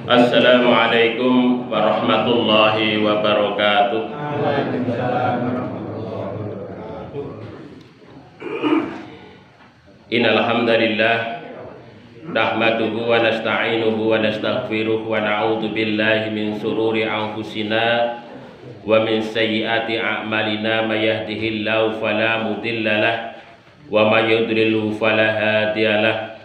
Assalamualaikum warahmatullahi wabarakatuh. Waalaikumsalam warahmatullahi wabarakatuh. Innal hamdalillah nahmaduhu wa nasta'inuhu wa nastaghfiruh wa na'udzu billahi min shururi anfusina wa min sayyiati a'malina may yahdihillahu fala mudhillalah wa may yudlilhu fala hadiyalah.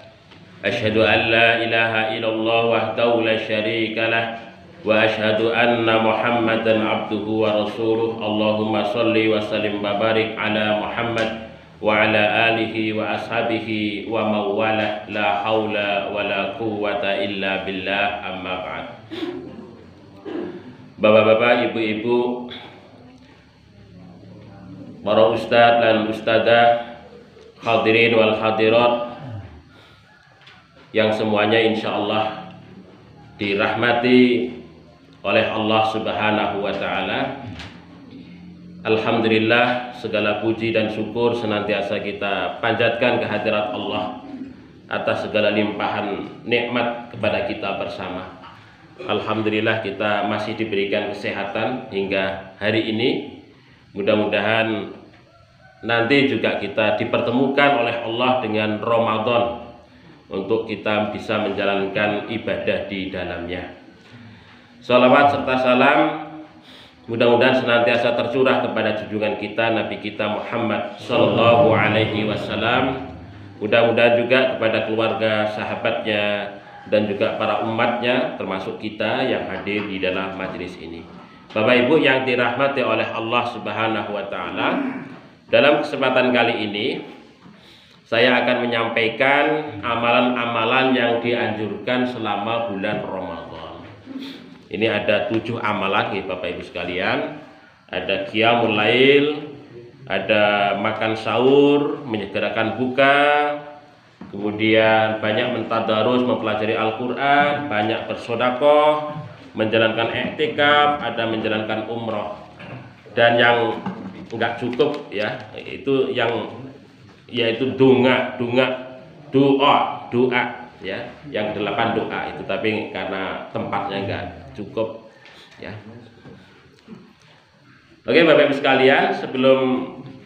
Asyhadu an la ilaha illallah wahdahu la syarika lah wa asyhadu anna Muhammadan abduhu wa rasuluh. Allahumma shalli wa sallim wa barik ala Muhammad wa ala alihi wa ashabihi wa mawalah. La haula wa la quwwata illa billah, amma ba'd. Bapak-bapak, ibu-ibu, para ustadz dan ustadzah, hadirin wal hadirat yang semuanya insyaallah dirahmati oleh Allah Subhanahu wa taala. Alhamdulillah, segala puji dan syukur senantiasa kita panjatkan kehadirat Allah atas segala limpahan nikmat kepada kita bersama. Alhamdulillah kita masih diberikan kesehatan hingga hari ini. Mudah-mudahan nanti juga kita dipertemukan oleh Allah dengan Ramadan untuk kita bisa menjalankan ibadah di dalamnya. Salawat serta salam mudah-mudahan senantiasa tercurah kepada junjungan kita Nabi kita Muhammad sallallahu alaihi wasallam. Mudah-mudahan juga kepada keluarga, sahabatnya, dan juga para umatnya, termasuk kita yang hadir di dalam majelis ini. Bapak Ibu yang dirahmati oleh Allah Subhanahu wa taala, dalam kesempatan kali ini saya akan menyampaikan amalan-amalan yang dianjurkan selama bulan Ramadan. Ini ada 7 amalan ya Bapak Ibu sekalian. Ada qiyamul lail, ada makan sahur, menyegerakan buka, kemudian banyak mentadarus, mempelajari Al-Quran, banyak bersedekah, menjalankan i'tikaf, ada menjalankan umroh. Dan yang enggak cukup ya, itu yaitu doa ya, yang 8 doa itu, tapi karena tempatnya enggak cukup ya. Oke Bapak Ibu sekalian, sebelum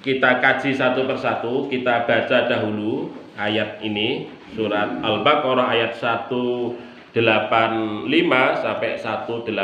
kita kaji satu persatu, kita baca dahulu ayat ini, surat Al-Baqarah ayat 185 sampai 186.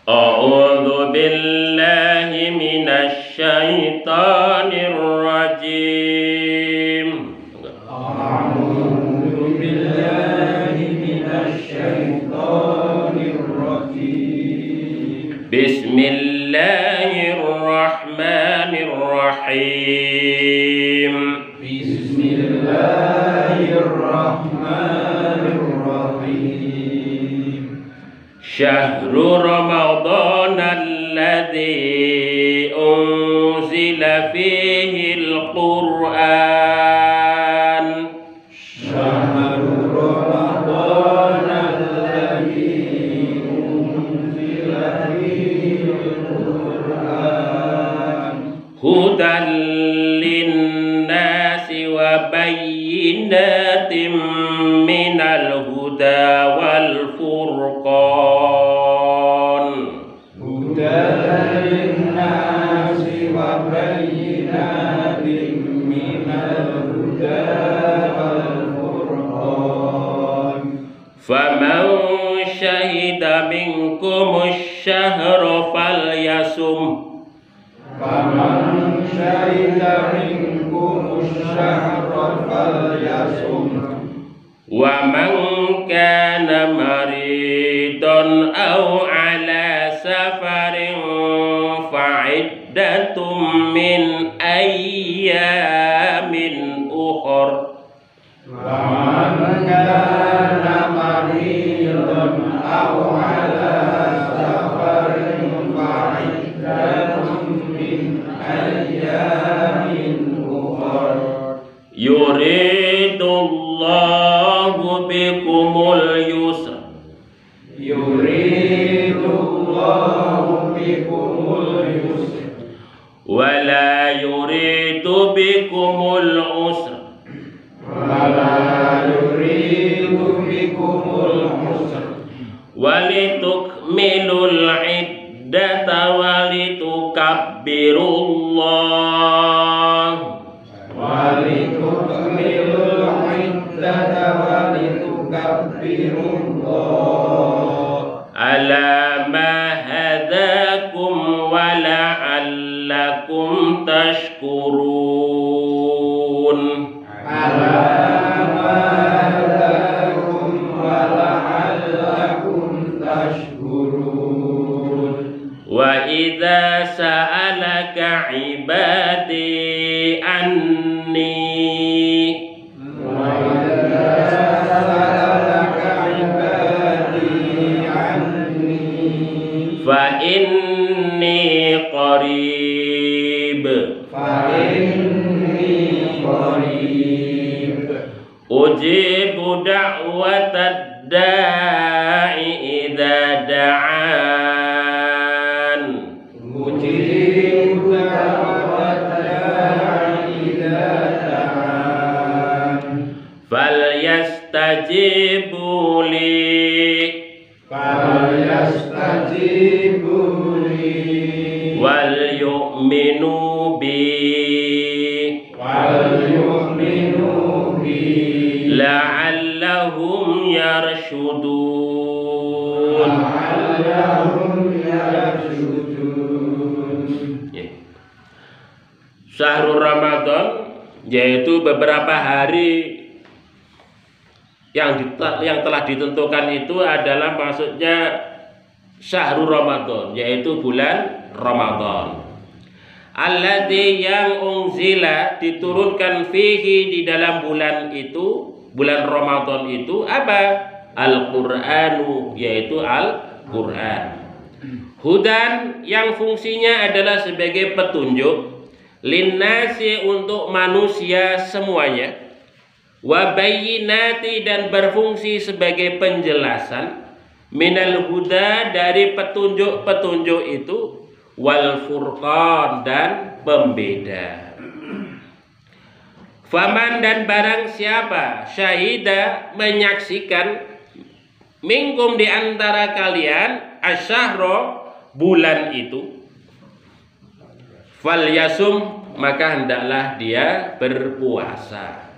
A'udzu billahi minasy syaithanir rajim. A'udzu billahi minasy syaithanir rajim. Bismillahirrahmanirrahim. Bismillahirrahmanirrahim. Syahrul Ramadan alladzi unzila fihi al-Qur'an. Syahrul Ramadan alladzi unzila fihi al-Qur'an. Hudan linnasi wa bayyinatin minal huda wal furqan. Hudan linnasi wa bayyinatin minal huda wal furqan. Faman syahida minkumusy syahra falyasum. Faman syahida minkumusy syahra falyasum. Wa man kana maridun aw ala safarin fa'iddatum min ayyamin ukhra. Wa man kana maridan aw ala safarin bikumul yusra wala yuridu bikumul usra wala yuridu bikumul usra walitukmilul iddata walitukabbirullaha walitukmilul iddata walitukabbirullaha ala ma hadakum wa la'allakum tashkurun ala ma hadakum wa la'allakum tashkurun wa idza sa'alaka ibadi anni fa inni qarib ujibu da'watad da'i idza da'an ujibu da'watad da'i idza da'an falyastajibu li wal yu'minu bi la'allahum yarshudun. Syahrul Ramadan yaitu beberapa hari yang telah ditentukan itu adalah maksudnya Syahrul Ramadan, yaitu bulan Ramadan. Alladzi yang unzila diturunkan fihi di dalam bulan itu, bulan Ramadan itu apa? Al-Qur'anu, yaitu Al-Qur'an. Hudan yang fungsinya adalah sebagai petunjuk, linnasi untuk manusia semuanya, wa bayyinati dan berfungsi sebagai penjelasan, minal huda dari petunjuk-petunjuk itu, wal furqan dan pembeda. Faman dan barang siapa syahida menyaksikan minkum di antara kalian asyahro bulan itu, fal yasum maka hendaklah dia berpuasa.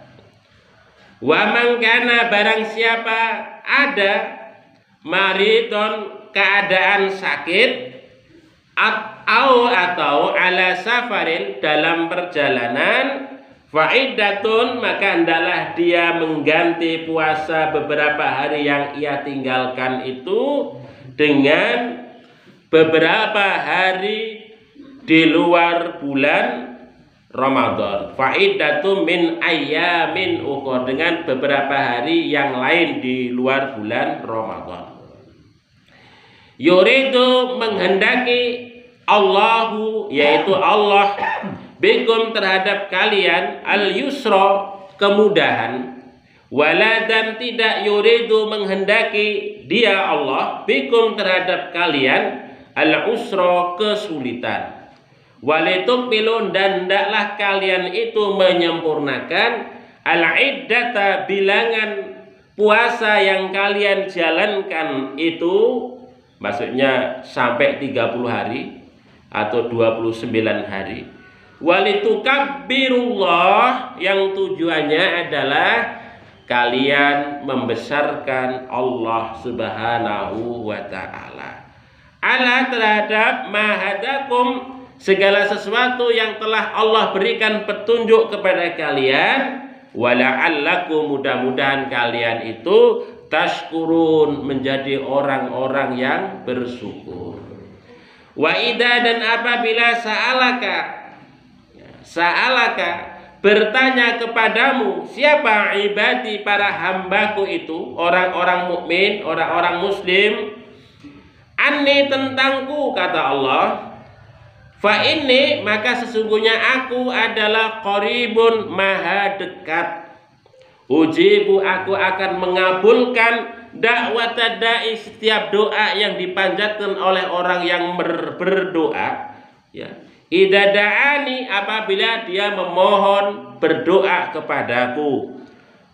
Wa man kana barang siapa ada maridon keadaan sakit atau ala safarin dalam perjalanan, fa'iddatun maka hendaklah dia mengganti puasa beberapa hari yang ia tinggalkan itu dengan beberapa hari di luar bulan Ramadan. Fa'iddatun min ayyamin ukhra, dengan beberapa hari yang lain di luar bulan Ramadan. Yuridu menghendaki Allahu, yaitu Allah, bikum terhadap kalian al-yusra kemudahan, wala dan tidak yuridu menghendaki dia Allah bikum terhadap kalian al-usra kesulitan. Walitukmilun dan hendaklah kalian itu menyempurnakan al-iddata bilangan puasa yang kalian jalankan itu, maksudnya sampai 30 hari atau 29 hari. Walitukabbirullah yang tujuannya adalah kalian membesarkan Allah Subhanahu wa ta'ala. Ala terhadap mahadakum segala sesuatu yang telah Allah berikan petunjuk kepada kalian, wala'allakum mudah-mudahan kalian itu tashkurun menjadi orang-orang yang bersyukur. Wa idza dan apabila sa'alaka bertanya kepadamu siapa ibadi para hambaku itu, orang-orang mukmin, orang-orang muslim, anni tentangku kata Allah, fa inni maka sesungguhnya aku adalah qaribun maha dekat, ujibu aku akan mengabulkan dakwat da'i, setiap doa yang dipanjatkan oleh orang yang berdoa, ya. Idza da'ani, apabila dia memohon berdoa kepadaku,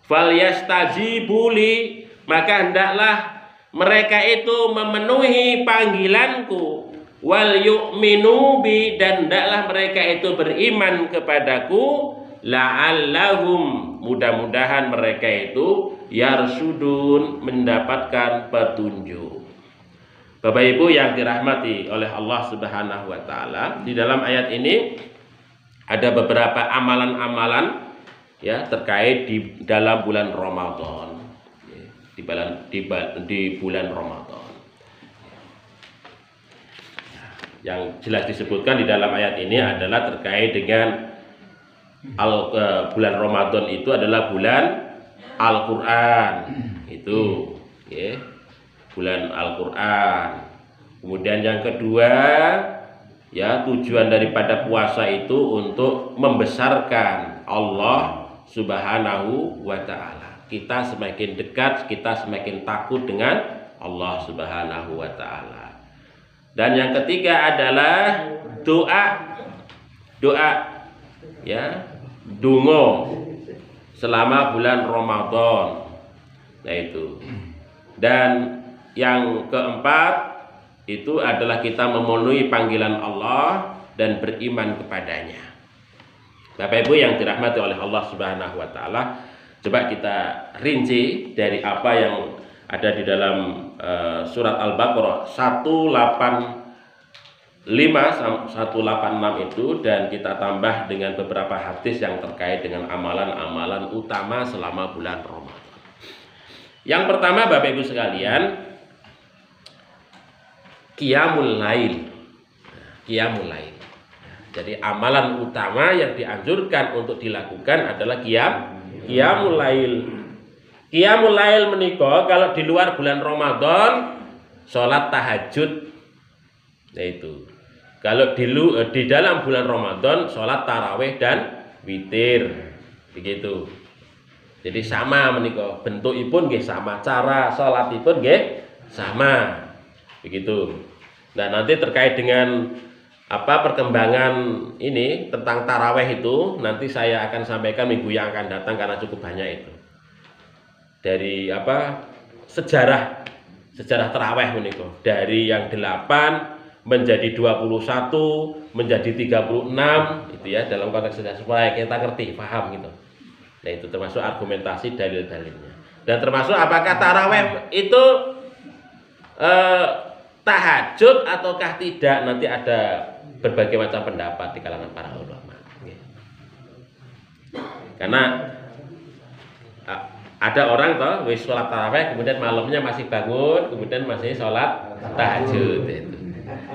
falyastajibu li, maka hendaklah mereka itu memenuhi panggilanku, wal yu'minu bi, dan hendaklah mereka itu beriman kepadaku, la'allahum, mudah-mudahan mereka itu yarsudun, mendapatkan petunjuk. Bapak Ibu yang dirahmati oleh Allah Subhanahu wa taala, di dalam ayat ini ada beberapa amalan-amalan, ya, terkait di dalam bulan Ramadan. Di bulan Ramadan. Yang jelas disebutkan di dalam ayat ini adalah terkait dengan bulan Ramadan itu adalah bulan Al-Qur'an. Itu, ya, bulan Al-Qur'an. Kemudian yang kedua, ya, tujuan daripada puasa itu untuk membesarkan Allah Subhanahu wa taala. Kita semakin dekat, kita semakin takut dengan Allah Subhanahu wa taala. Dan yang ketiga adalah doa, ya, dungo selama bulan Ramadan. Nah itu. Dan yang keempat itu adalah kita memenuhi panggilan Allah dan beriman kepadanya. Bapak Ibu yang dirahmati oleh Allah Subhanahu wa taala, coba kita rinci dari apa yang ada di dalam surat Al-Baqarah 185 186 itu, dan kita tambah dengan beberapa hadis yang terkait dengan amalan-amalan utama selama bulan Ramadan. Yang pertama, Bapak Ibu sekalian, qiyamul lail. Qiyamul lail. Jadi amalan utama yang dianjurkan untuk dilakukan adalah qiyamul lail. Qiyamul lail menika kalau di luar bulan Ramadan salat tahajud. Nah itu. Kalau di dalam bulan Ramadan salat tarawih dan witir. Begitu. Jadi sama menika, bentukipun nggih sama, cara salatipun nggih sama. Begitu. Nah, nanti terkait dengan apa perkembangan ini tentang taraweh itu nanti saya akan sampaikan minggu yang akan datang karena cukup banyak itu. Dari apa sejarah taraweh menika, dari yang 8 menjadi 21 menjadi 36 itu ya, dalam konteks sejarah supaya kita ngerti, paham gitu. Nah, itu termasuk argumentasi dalil-dalilnya. Dan termasuk apakah taraweh itu tahajud ataukah tidak, nanti ada berbagai macam pendapat di kalangan para ulama. Karena ada orang toh wis sholat tarawih kemudian malamnya masih bangun, kemudian masih sholat tahajud itu.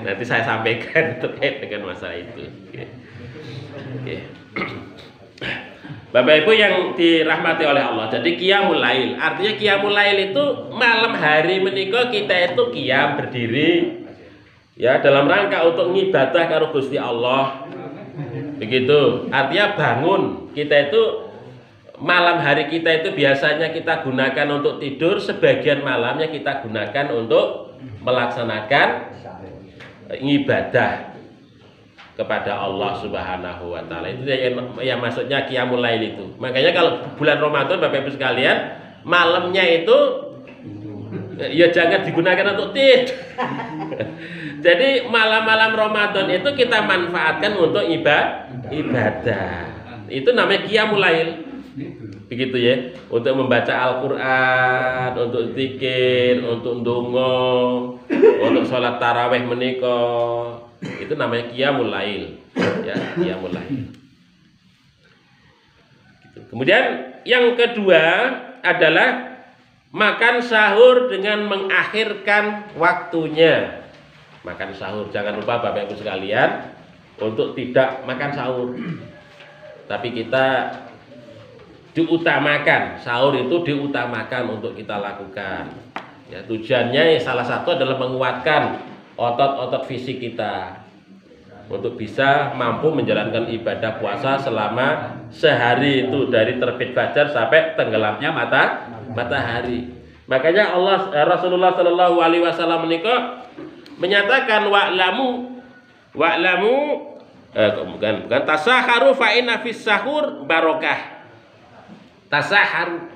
Nanti saya sampaikan terkait dengan masalah itu. Bapak Ibu yang dirahmati oleh Allah, jadi qiyamul lail, artinya qiyamul lail itu malam hari menika kita itu qiyam berdiri, ya, dalam rangka untuk ngibadah karo Gusti Allah. Begitu. Artinya bangun, kita itu malam hari kita itu biasanya kita gunakan untuk tidur, sebagian malamnya kita gunakan untuk melaksanakan ibadah kepada Allah Subhanahu wa taala. Itu yang maksudnya qiyamul lail itu. Makanya kalau bulan Ramadan Bapak Ibu sekalian, malamnya itu ya jangan digunakan untuk tidur. Jadi malam-malam Ramadan itu kita manfaatkan untuk ibadah. Itu namanya qiyamul lail. Begitu ya, untuk membaca Al-Qur'an, untuk zikir, untuk ndonga, untuk sholat tarawih menika. Itu namanya qiyamul lail, ya, qiyamul lail. Kemudian yang kedua adalah makan sahur dengan mengakhirkan waktunya. Makan sahur, jangan lupa Bapak Ibu sekalian untuk tidak makan sahur. Tapi kita diutamakan, sahur itu diutamakan untuk kita lakukan. Ya, tujuannya salah satu adalah menguatkan otot-otot fisik kita untuk bisa mampu menjalankan ibadah puasa selama sehari itu, dari terbit fajar sampai tenggelamnya matahari. Makanya Rasulullah Shallallahu Alaihi Wasallam menikah menyatakan wa'lamu bukan tasaharu fa inna fis sahur barokah. Tasaharu,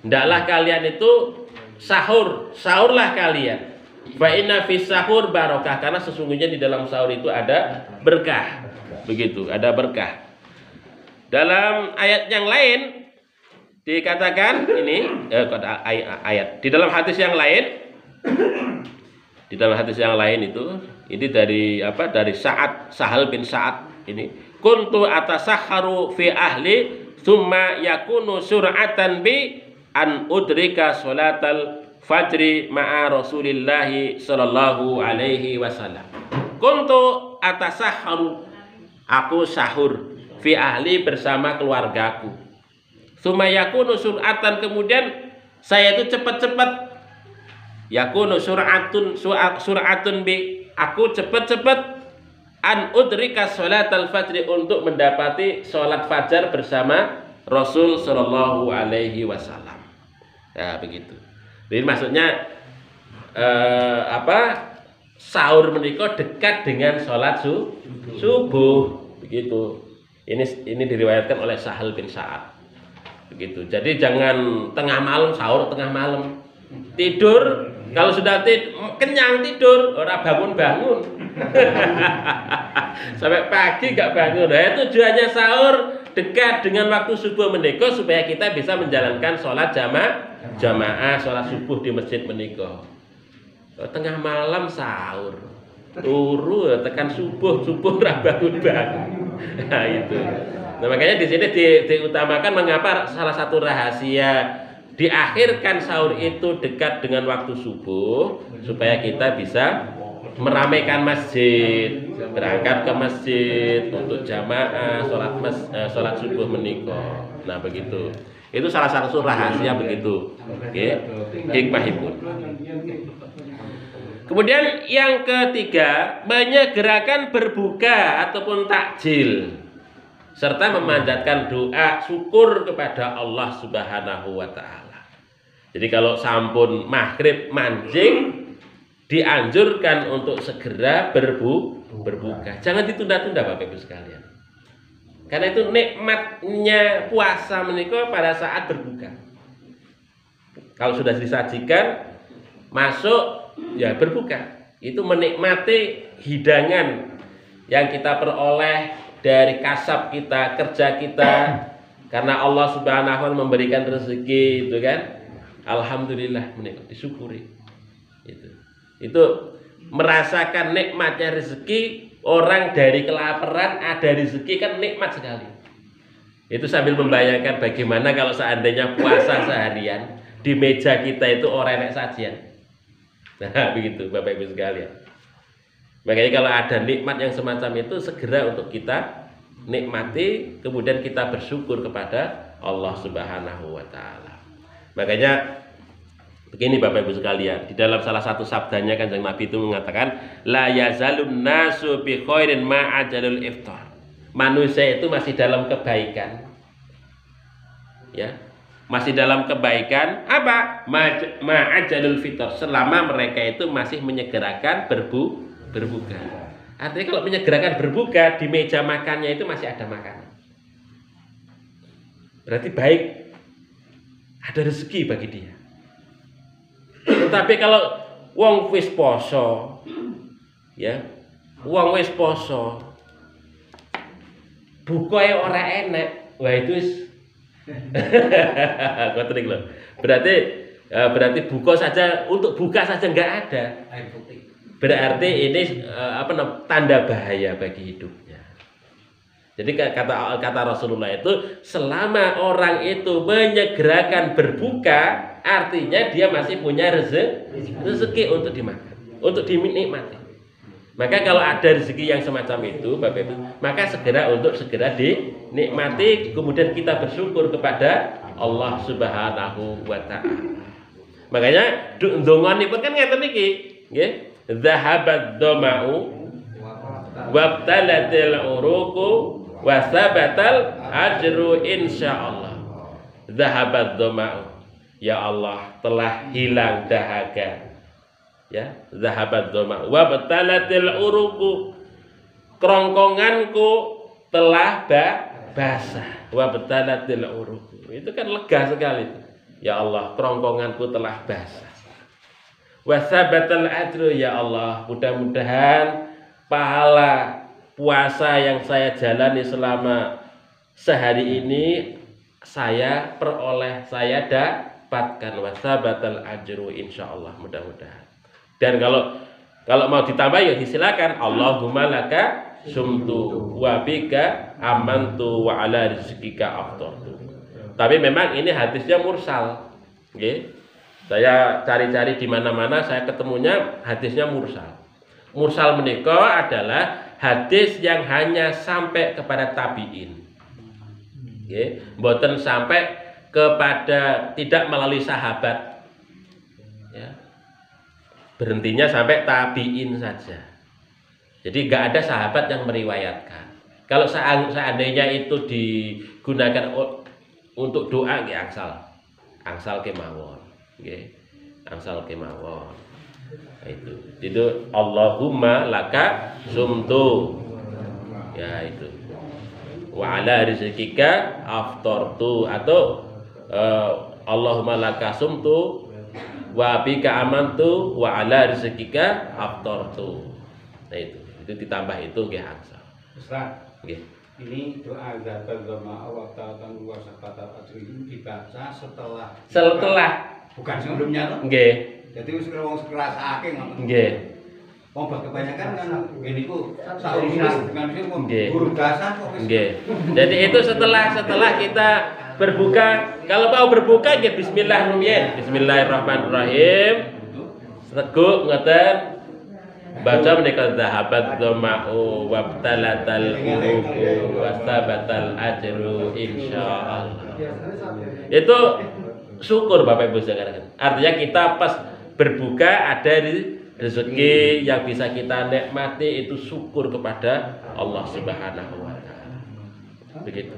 hendaklah kalian itu sahurlah kalian. Fa inna fis sahur barokah, karena sesungguhnya di dalam sahur itu ada berkah. Begitu, ada berkah. Dalam ayat yang lain dikatakan ini ayat di dalam hadis yang lain itu ini dari Sahal bin Sa'ad ini kuntu atasahharu fi ahli thumma yakunu sur'atan bi an udrika sholatal fajri ma'a Rasulillahi sallallahu alaihi wasallam. Kuntu atasahharu, aku sahur fi ahli bersama keluargaku. Thumma yakunu sur'atan, kemudian saya itu cepat-cepat yakunu sur'atun bi, aku cepat-cepat an udrika sholatal fajri, untuk mendapati sholat fajar bersama Rasul sallallahu alaihi wasallam. Ya begitu. Jadi maksudnya sahur menika dekat dengan sholat subuh begitu. Ini diriwayatkan oleh Sahal bin Sa'ad. Begitu. Jadi jangan tengah malam sahur, tengah malam tidur. Kalau sudah kenyang tidur, orang bangun-bangun sampai pagi gak bangun. Nah, tujuannya sahur dekat dengan waktu subuh menika supaya kita bisa menjalankan sholat jamaah sholat subuh di masjid menika. Tengah malam sahur, turu tekan subuh ora bangun-bangun. Nah itu. Nah makanya di sini diutamakan mengapa salah satu rahasia diakhirkan sahur itu dekat dengan waktu subuh, supaya kita bisa meramaikan masjid, berangkat ke masjid untuk jamaah sholat subuh menika. Nah begitu. Itu salah satu rahasia begitu. Oke. Hikmahipun. Kemudian yang ketiga, menyegerakan berbuka ataupun takjil, serta memanjatkan doa syukur kepada Allah Subhanahu wa taala. Jadi kalau sampun maghrib mancing, dianjurkan untuk segera berbuka. Jangan ditunda-tunda Bapak Ibu sekalian. Karena itu nikmatnya puasa menika pada saat berbuka. Kalau sudah disajikan, masuk ya berbuka. Itu menikmati hidangan yang kita peroleh dari kasab kita, kerja kita, karena Allah Subhanahu wa taala memberikan rezeki, itu kan. Alhamdulillah, disyukuri. Itu merasakan nikmatnya rezeki. Orang dari kelaparan ada rezeki kan nikmat sekali. Itu sambil membayangkan bagaimana kalau seandainya puasa seharian di meja kita itu orang enak sajian. Nah begitu Bapak Ibu sekalian. Makanya kalau ada nikmat yang semacam itu segera untuk kita nikmati, kemudian kita bersyukur kepada Allah Subhanahu wa taala. Makanya begini Bapak Ibu sekalian, di dalam salah satu sabdanya Kanjeng Nabi itu mengatakan la yazalun nasu bi khairin ma ajalul iftar. Manusia itu masih dalam kebaikan. Ya. Masih dalam kebaikan apa? Ma ajalul fitr, selama mereka itu masih menyegerakan berbuka. Artinya kalau menyegerakan berbuka, di meja makannya itu masih ada makanan. Berarti baik, ada rezeki bagi dia. Tetapi kalau wong wis poso, ya, wong wis poso, bukae ora enak, wah itu wis berarti buka saja, untuk buka saja nggak ada. Berarti ini tanda bahaya bagi hidupnya. Jadi kata Rasulullah itu, selama orang itu menyegerakan berbuka, artinya dia masih punya rezeki untuk dimakan, untuk dinikmati. Maka kalau ada rezeki yang semacam itu, Bapak Ibu, maka segera dinikmati, kemudian kita bersyukur kepada Allah Subhanahu wa taala. Makanya ndonganipun kan ngeten iki, nggih. Zahabat doma'u wabtalatil uruku wasabatal ajru insyaallah. Zahabat doma'u. Ya Allah, telah hilang dahaga. Ya, zahabat dhama wa batalatil uruku. Kerongkonganku telah basah. Wa batalatil uruku. Itu kan lega sekali. Ya Allah, kerongkonganku telah basah. Wasabatal ajru, ya Allah, mudah-mudahan pahala puasa yang saya jalani selama sehari ini saya peroleh, saya dapatkan. Wasabatal ajru, insyaallah, mudah-mudahan. Dan kalau mau ditambah ya silakan. Allahumma laka sumtu wa bika amantu wa ala rizqika aftartu. Tapi memang ini hadisnya mursal. Nggih. Saya cari-cari di mana-mana, saya ketemunya hadisnya mursal. Mursal menika adalah hadis yang hanya sampai kepada tabi'in. Nggih, mboten sampai kepada, tidak melalui sahabat. Ya. Berhentinya sampai tabi'in saja. Jadi nggak ada sahabat yang meriwayatkan. Kalau seandainya itu digunakan untuk doa, nggih angsal kemawon. Nggih, angsal kemawon. Itu Allahumma laka sumtu. Ya itu. Wa ala rizqika aftartu, atau Allahumma laka sumtu wa bika amantu wa ala rizqika aftartu. Nah itu ditambah itu nggih angsal. Ustaz, Nggih. ini doa zatul dhama wa ta'atan wa sabatal ajri dibaca setelah bukan sebelumnya tuh. Nggih. Jadi wis wong ngrasake ngono. Nggih. Wong kebanyakan kan ngene iku sak dengan wong Nggih. guru dasar kok wis. Nggih. Jadi itu setelah kita berbuka, kalau mau berbuka nggih bismillahirrahmanirrahim. Bismillahirrahmanirrahim. Teguk ngoten. Baca menika zahabat dhama'u wabtalatal uruku wasabatal ajru insyaallah. Itu syukur Bapak Ibu sekalian. Artinya kita pas berbuka ada rezeki yang bisa kita nikmati, itu syukur kepada Allah Subhanahu wa taala. Begitu.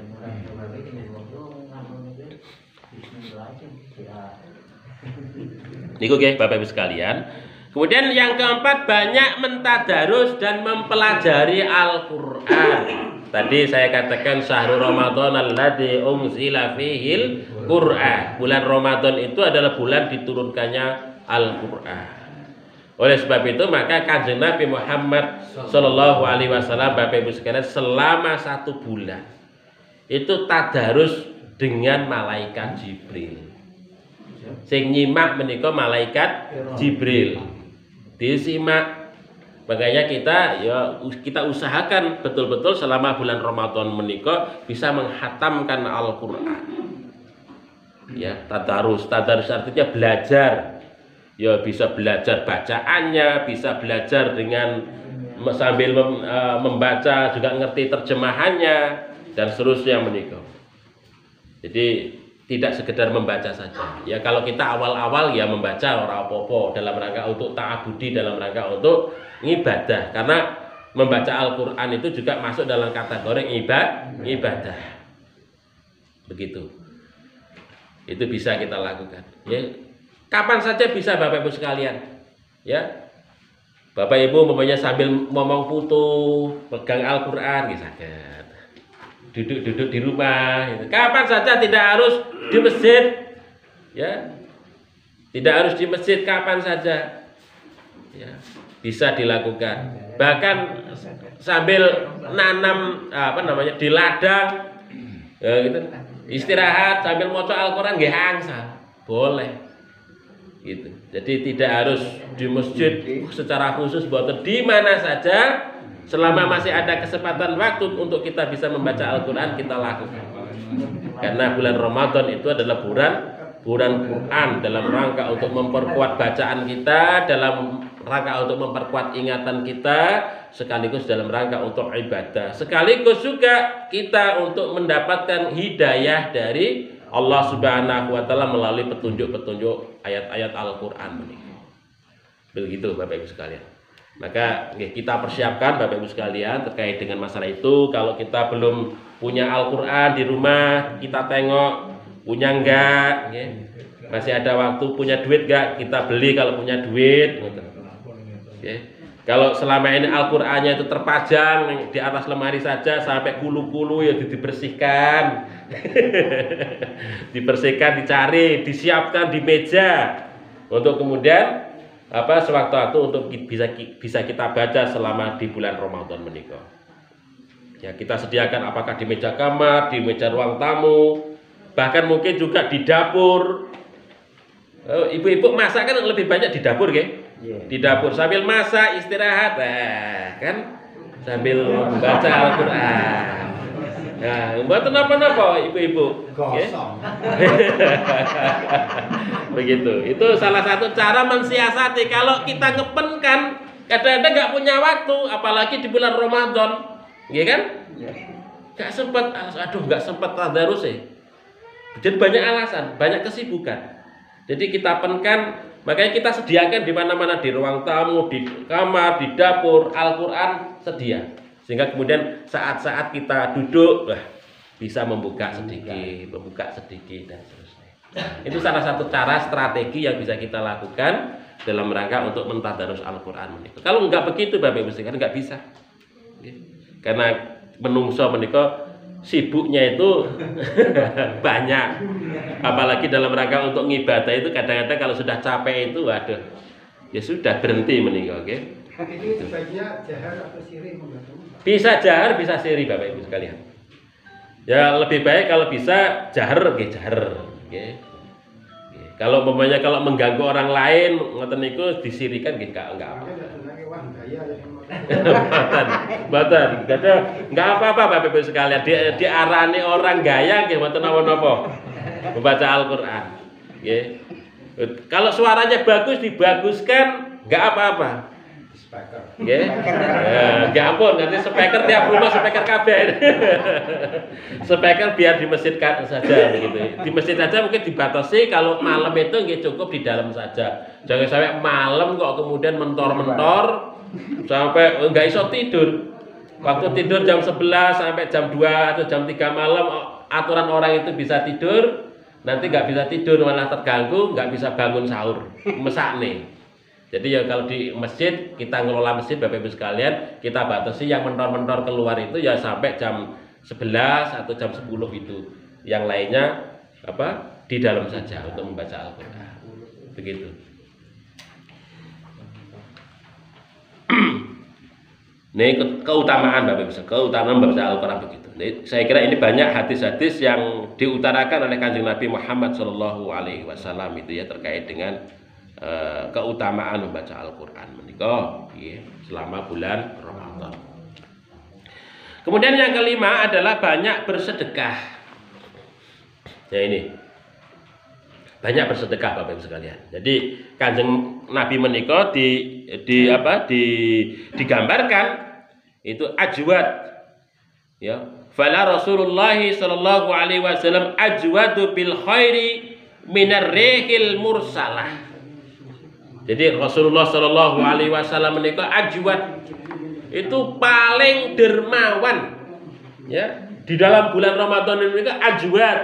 Niku nggih Bapak Ibu sekalian. Kemudian yang keempat, banyak mentadarus dan mempelajari Al-Qur'an. Tadi saya katakan syahrul Ramadan alladzi unzila fihil Qur'an. Bulan Ramadan itu adalah bulan diturunkannya Al-Qur'an. Oleh sebab itu maka Kanjeng Nabi Muhammad sallallahu alaihi wasallam, Bapak Ibu sekalian, selama 1 bulan itu tadarus dengan malaikat Jibril. Sing nyimak menika malaikat Jibril. Disimak. Makanya kita usahakan betul-betul selama bulan Ramadan menika bisa menghatamkan Al-Qur'an. Ya, tadarus artinya belajar. Ya, bisa belajar bacaannya, bisa belajar dengan sambil membaca juga ngerti terjemahannya dan seterusnya menika. Jadi tidak sekedar membaca saja. Ya kalau kita awal-awal ya membaca ora apa-apa dalam rangka untuk ta'abudi, dalam rangka untuk ibadah. Karena membaca Al-Qur'an itu juga masuk dalam kategori ibadah. Begitu. Itu bisa kita lakukan. Ya. Kapan saja bisa Bapak Ibu sekalian. Ya. Bapak Ibu umpamanya sambil ngomong putu, pegang Al-Qur'an gitu saja. Duduk-duduk di rumah gitu. Kapan saja, tidak harus di masjid, ya, tidak harus di masjid, kapan saja, ya, bisa dilakukan. Bahkan sambil nanam di ladang, ya, gitu, istirahat sambil maca Al-Qur'an nggih angsal, boleh, gitu. Jadi tidak harus di masjid secara khusus, boten di mana saja. Selama masih ada kesempatan waktu untuk kita bisa membaca Al-Qur'an, kita lakukan. Karena bulan Ramadan itu adalah bulan Quran, dalam rangka untuk memperkuat bacaan kita, dalam rangka untuk memperkuat ingatan kita, sekaligus dalam rangka untuk ibadah. Sekaligus juga kita untuk mendapatkan hidayah dari Allah Subhanahu wa taala melalui petunjuk-petunjuk ayat-ayat Al-Qur'an. Begitu Bapak Ibu sekalian. Maka kita persiapkan Bapak Ibu sekalian terkait dengan masalah itu. Kalau kita belum punya Al-Qur'an di rumah, kita tengok punya enggak, Masih ada waktu, punya duit gak? Kita beli kalau punya duit. Okay. Kalau selama ini Al-Qur'annya itu terpajang di atas lemari saja sampai kulu-kulu ya dibersihkan. Dibersihkan, dicari, disiapkan di meja untuk kemudian sewaktu-waktu untuk bisa kita baca selama di bulan Ramadan menika. Ya, kita sediakan apakah di meja kamar, di meja ruang tamu, bahkan mungkin juga di dapur. Ibu-ibu masak kan lebih banyak di dapur, nggih? Di dapur sambil masak istirahat, kan sambil baca Al-Qur'an. Nah, mboten napa-napa ibu-ibu. Gosong. Begitu. Itu salah satu cara mensiasati. Kalau kita ngepenkan, kadang-kadang nggak punya waktu, apalagi di bulan Ramadan, iya kan? Nggak sempat, nggak sempat tadarus sih. Jadi banyak alasan, banyak kesibukan. Jadi kita penkan, makanya kita sediakan di mana-mana, di ruang tamu, di kamar, di dapur, Al-Qur'an sedia. Sehingga kemudian saat-saat kita duduk, bisa membuka sedikit dan seterusnya. Itu salah satu cara strategi yang bisa kita lakukan dalam rangka untuk mentadarus Al-Qur'an menika. Kalau nggak begitu Bapak Ibu sekalian nggak bisa. Karena menungso menika sibuknya itu banyak. Apalagi dalam rangka untuk ngibadah itu kadang-kadang kalau sudah capek itu waduh. Ya sudah berhenti menika, oke. Ini sebaiknya jahar atau sirih? Bisa jahar, bisa sirih Bapak Ibu sekalian. Ya lebih baik kalau bisa jahar, jahar. Kalau umpamanya kalau mengganggu orang lain ngoten niku disirikan nggih enggak apa. Enggak apa-apa Bapak Ibu sekalian. Diarani orang gaya nggih mboten napa-napa. Membaca Al-Qur'an. Nggih. Kalau suaranya bagus dibaguskan enggak apa-apa. Speaker. Nggih. Ya ampun, nanti speaker tiap rumah speaker kabeh. Speaker biar di masjid saja begitu. Di masjid saja mungkin dibatasi, kalau malam itu nggih cukup di dalam saja. Jangan sampai malam kok kemudian mentor-mentor sampai nggak iso tidur. Waktu tidur jam 11 sampai jam 2 atau jam 3 malam aturan orang itu bisa tidur, nanti nggak bisa tidur malah terganggu, nggak bisa bangun sahur, mesakne. Jadi ya kalau di masjid, kita ngelola masjid Bapak Ibu sekalian, kita batasi yang mentor-mentor keluar itu ya sampai jam 11 atau jam 10 itu. Yang lainnya di dalam saja untuk membaca Al-Qur'an. Begitu. Ini keutamaan Bapak Ibu, keutamaan membaca Al-Qur'an begitu. Jadi, saya kira ini banyak hadis-hadis yang diutarakan oleh Kanjeng Nabi Muhammad SAW itu ya terkait dengan keutamaan membaca Al-Qur'an menika selama bulan Ramadan. Kemudian yang kelima adalah banyak bersedekah. Ya ini. Banyak bersedekah Bapak Ibu sekalian. Jadi Kanjeng Nabi menika digambarkan itu ajwad. Ya. Fala Rasulullah sallallahu alaihi wasallam ajwadu bil khairi minar rihil mursalah. Jadi Rasulullah Shallallahu Alaihi Wasallam menika ajwad, itu paling dermawan, ya di dalam bulan Ramadan ini menika ajwad,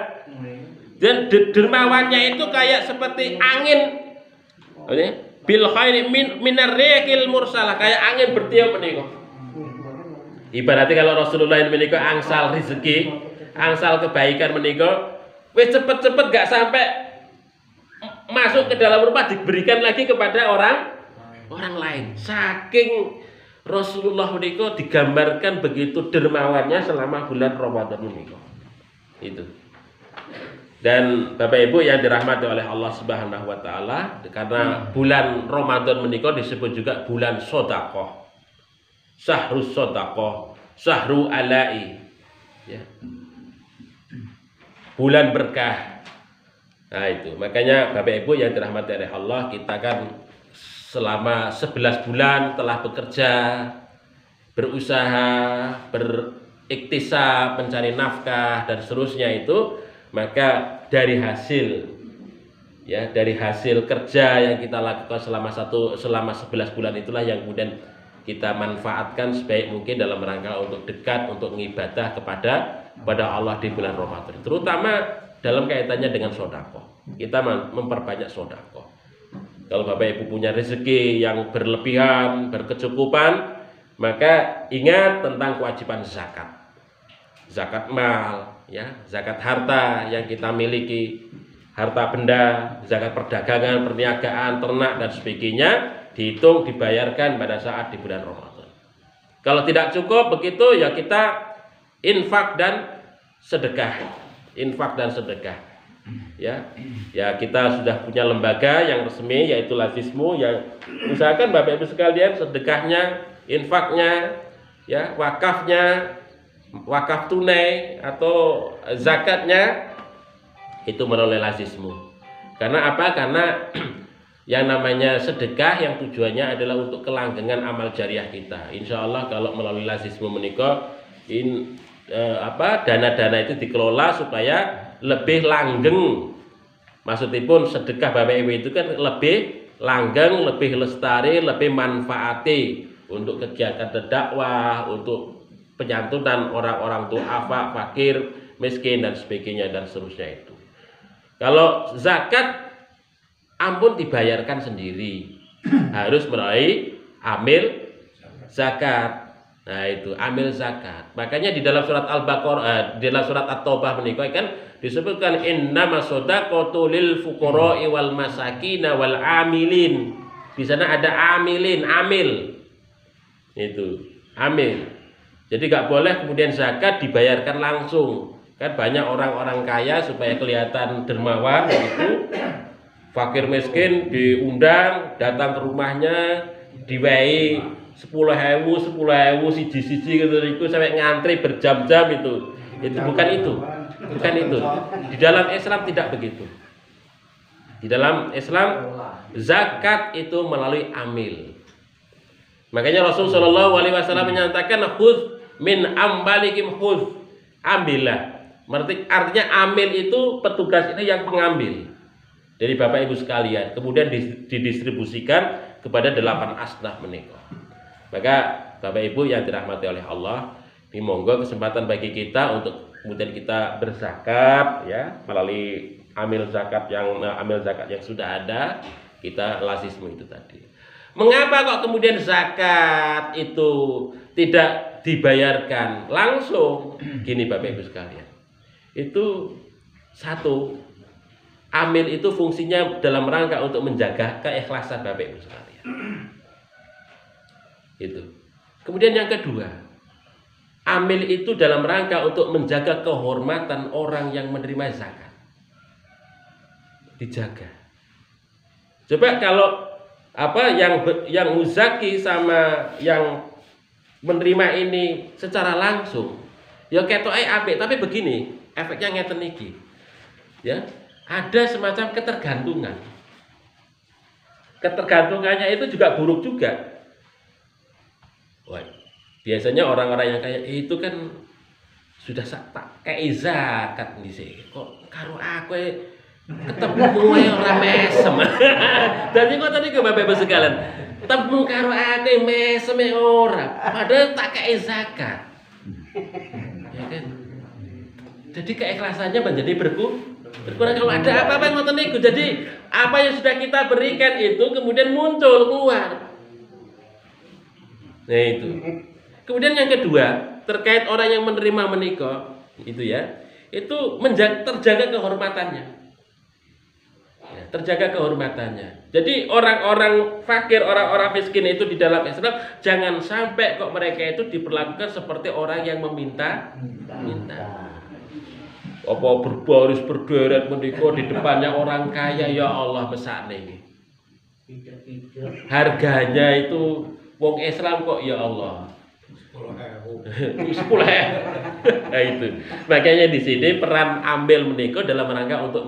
dan dermawannya itu kayak seperti angin, bil khairi minar rihil mursalah, kayak angin bertiup menika. Ibaratnya kalau Rasulullah ini menika angsal rezeki, angsal kebaikan menika, wis cepet-cepet gak sampai masuk ke dalam rumah diberikan lagi kepada orang lain. Saking Rasulullah menika digambarkan begitu dermawannya selama bulan Ramadan menika. Itu. Dan Bapak Ibu yang dirahmati oleh Allah Subhanahu wa taala, karena bulan Ramadan menika disebut juga bulan sedekah. Syahrus sedekah, syahru alai. Ya. Bulan berkah. Nah itu, makanya Bapak Ibu yang dirahmati oleh Allah, kita kan selama 11 bulan telah bekerja, berusaha, beriktisab, mencari nafkah dan seterusnya itu, maka dari hasil kerja yang kita lakukan selama 11 bulan itulah yang kemudian kita manfaatkan sebaik mungkin dalam rangka untuk dekat, untuk mengibadah kepada Allah di bulan Ramadan. Terutama dalam kaitannya dengan sodako. Kita memperbanyak sodako. Kalau Bapak Ibu punya rezeki yang berlebihan, berkecukupan, maka ingat tentang kewajiban zakat. Zakat mal, ya, zakat harta yang kita miliki, harta benda, zakat perdagangan, perniagaan, ternak dan sebagainya, dihitung dibayarkan pada saat di bulan Ramadan. Kalau tidak cukup begitu, ya kita infak dan sedekah. Infak dan sedekah. Ya, kita sudah punya lembaga yang resmi yaitu Lazismu, yang usahakan Bapak Ibu sekalian sedekahnya, infaknya, ya, wakafnya, wakaf tunai atau zakatnya itu melalui Lazismu. Karena apa? Karena yang namanya sedekah yang tujuannya adalah untuk kelanggengan amal jariah kita. Insya Allah kalau melalui Lazismu menikah, dana-dana itu dikelola supaya lebih langgeng. Maksudnya pun sedekah Bapak Ibu itu kan lebih langgeng, lebih lestari, lebih manfaati untuk kegiatan dakwah, untuk penyantunan orang-orang duafa, fakir, miskin dan sebagainya dan seterusnya itu. Kalau zakat ampun dibayarkan sendiri, harus melalui amil zakat. Nah itu amil zakat. Makanya di dalam surat Al-Baqarah, di dalam surat At-Taubah menikah kan disebutkan innamas shadaqatu lil fuqara'i wal masakin wal amilin. Di sana ada amilin, amil. Itu amil. Jadi nggak boleh kemudian zakat dibayarkan langsung. Kan banyak orang-orang kaya supaya kelihatan dermawan gitu. Fakir miskin diundang datang ke rumahnya, diwehi 10.000 siji-siji gitu itu sampai ngantri berjam-jam itu. Itu bukan itu. Bukan itu. Di dalam Islam tidak begitu. Di dalam Islam zakat itu melalui amil. Makanya Rasul Shallallahu alaihi wasallam menyatakan khudz min ambalikum khudz, ambillah. Artinya amil itu petugas itu yang pengambil dari Bapak Ibu sekalian, kemudian didistribusikan kepada 8 asnaf menikah. Maka Bapak Ibu yang dirahmati oleh Allah, dimonggo kesempatan bagi kita untuk kemudian kita berzakat, ya, melalui amil zakat yang sudah ada, kita Lazismu itu tadi. Mengapa kok kemudian zakat itu tidak dibayarkan langsung? Gini Bapak Ibu sekalian, itu satu, amil itu fungsinya dalam rangka untuk menjaga keikhlasan Bapak Ibu sekalian. Itu. Kemudian yang kedua, amil itu dalam rangka untuk menjaga kehormatan orang yang menerima zakat. Dijaga. Coba kalau yang muzaki sama yang menerima ini secara langsung, ya ketoke apik, tapi begini, efeknya ngeten iki. Ya, ada semacam ketergantungan. Ketergantungannya itu juga buruk juga. Wah, biasanya orang-orang yang kayak itu kan sudah tak kei zakat dhisik. Kok karo aku ketemu ora mesem. Dadi ngoten niku Bapak Ibu sekalian. Ketemu karo aku mesem ora, padahal tak kei zakat. Ya kan? Jadi keikhlasannya menjadi berkurang. Kalau ada apa-apa ngoten niku. Jadi apa yang sudah kita berikan itu kemudian muncul keluar. Nah itu. Kemudian yang kedua, terkait orang yang menerima menikah, itu ya, itu terjaga kehormatannya. Ya, terjaga kehormatannya. Jadi orang-orang fakir, orang-orang miskin itu di dalam Islam jangan sampai kok mereka itu diperlakukan seperti orang yang meminta. Apa berbaris berderet menikah di depannya orang kaya, ya Allah mesakne iki. Harganya itu wong Islam kok ya Allah 10.000. Nah itu. Makanya di sini peran ambil menikah dalam rangka untuk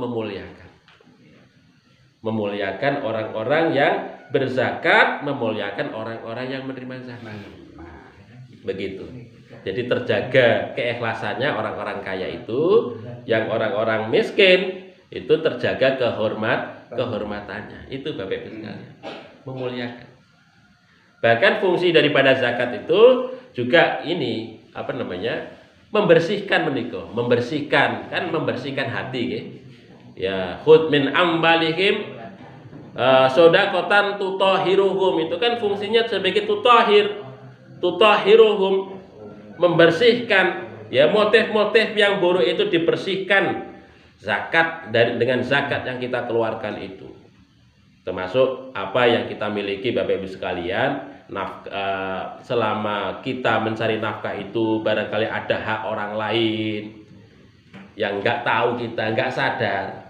memuliakan orang-orang yang berzakat, memuliakan orang-orang yang menerima zakat. Begitu. Jadi terjaga keikhlasannya orang-orang kaya itu, yang orang-orang miskin itu terjaga kehormatannya. Itu Bapak Ibu sekalian, memuliakan. Bahkan fungsi daripada zakat itu juga ini membersihkan menika, membersihkan hati nggih. Ya, khud min ambalihim sodakotan tutahhiruhum, itu kan fungsinya sebagai tutahhiruhum, membersihkan ya, motif-motif yang buruk itu dibersihkan dengan zakat yang kita keluarkan itu. Termasuk apa yang kita miliki Bapak Ibu sekalian. Selama kita mencari nafkah itu barangkali ada hak orang lain yang nggak tahu, kita nggak sadar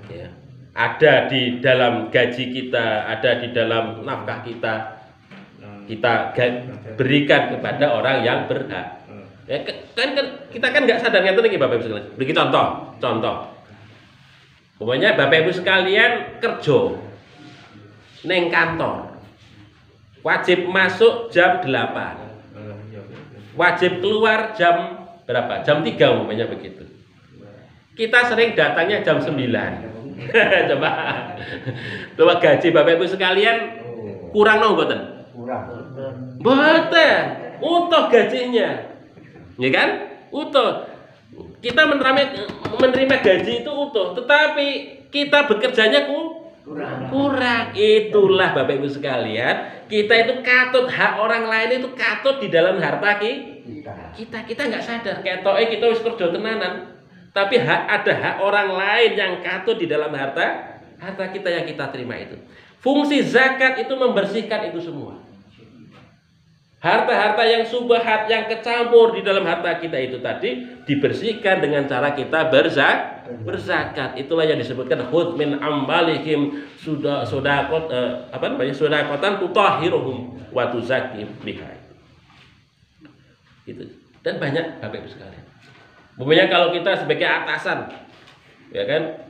ya, ada di dalam gaji kita, ada di dalam nafkah kita berikan kepada orang yang berhak ya, kita kan nggak sadar. Ngerti nih Bapak Ibu sekalian, beri contoh pokoknya Bapak Ibu sekalian kerja neng kantor, wajib masuk jam 8, wajib keluar jam berapa? Jam 3 umpamanya begitu. Kita sering datangnya jam 9. Coba gaji Bapak Ibu sekalian kurang no mboten? Kurang. Mboten. Utuh gajinya. Ya kan? Utuh. Kita menerima gaji itu utuh, tetapi kita bekerjanya kurang. Itulah Bapak Ibu sekalian, kita itu katut, hak orang lain itu katut di dalam harta kita nggak sadar. Ketoke kita wis kerja tenanan, tapi ada hak orang lain yang katut di dalam harta kita yang kita terima itu. Fungsi zakat itu membersihkan itu semua. Harta-harta yang subhat, yang kecampur di dalam harta kita itu tadi dibersihkan dengan cara kita berzakat. Itulah yang disebutkan khudz min ambalihim sodakotan tutahhiruhum wa tuzakkim biha. Itu. Dan banyak Bapak Ibu sekalian. Umpamanya kalau kita sebagai atasan, ya kan,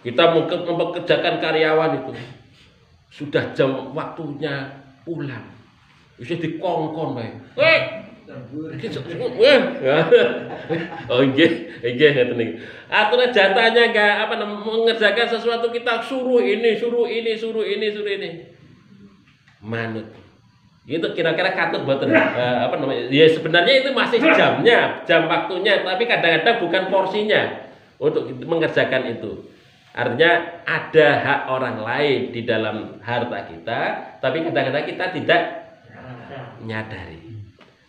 kita mempekerjakan karyawan itu sudah jam waktunya pulang. Bisa dikongkon bae. Oh nggih ngeten niki. Aturan jatahnya enggak mengerjakan sesuatu kita suruh ini. Manut. Itu kira-kira katut mboten ya sebenarnya itu masih jam waktunya, tapi kadang-kadang bukan porsinya untuk mengerjakan itu. Artinya ada hak orang lain di dalam harta kita, tapi kadang-kadang kita tidak nyadari.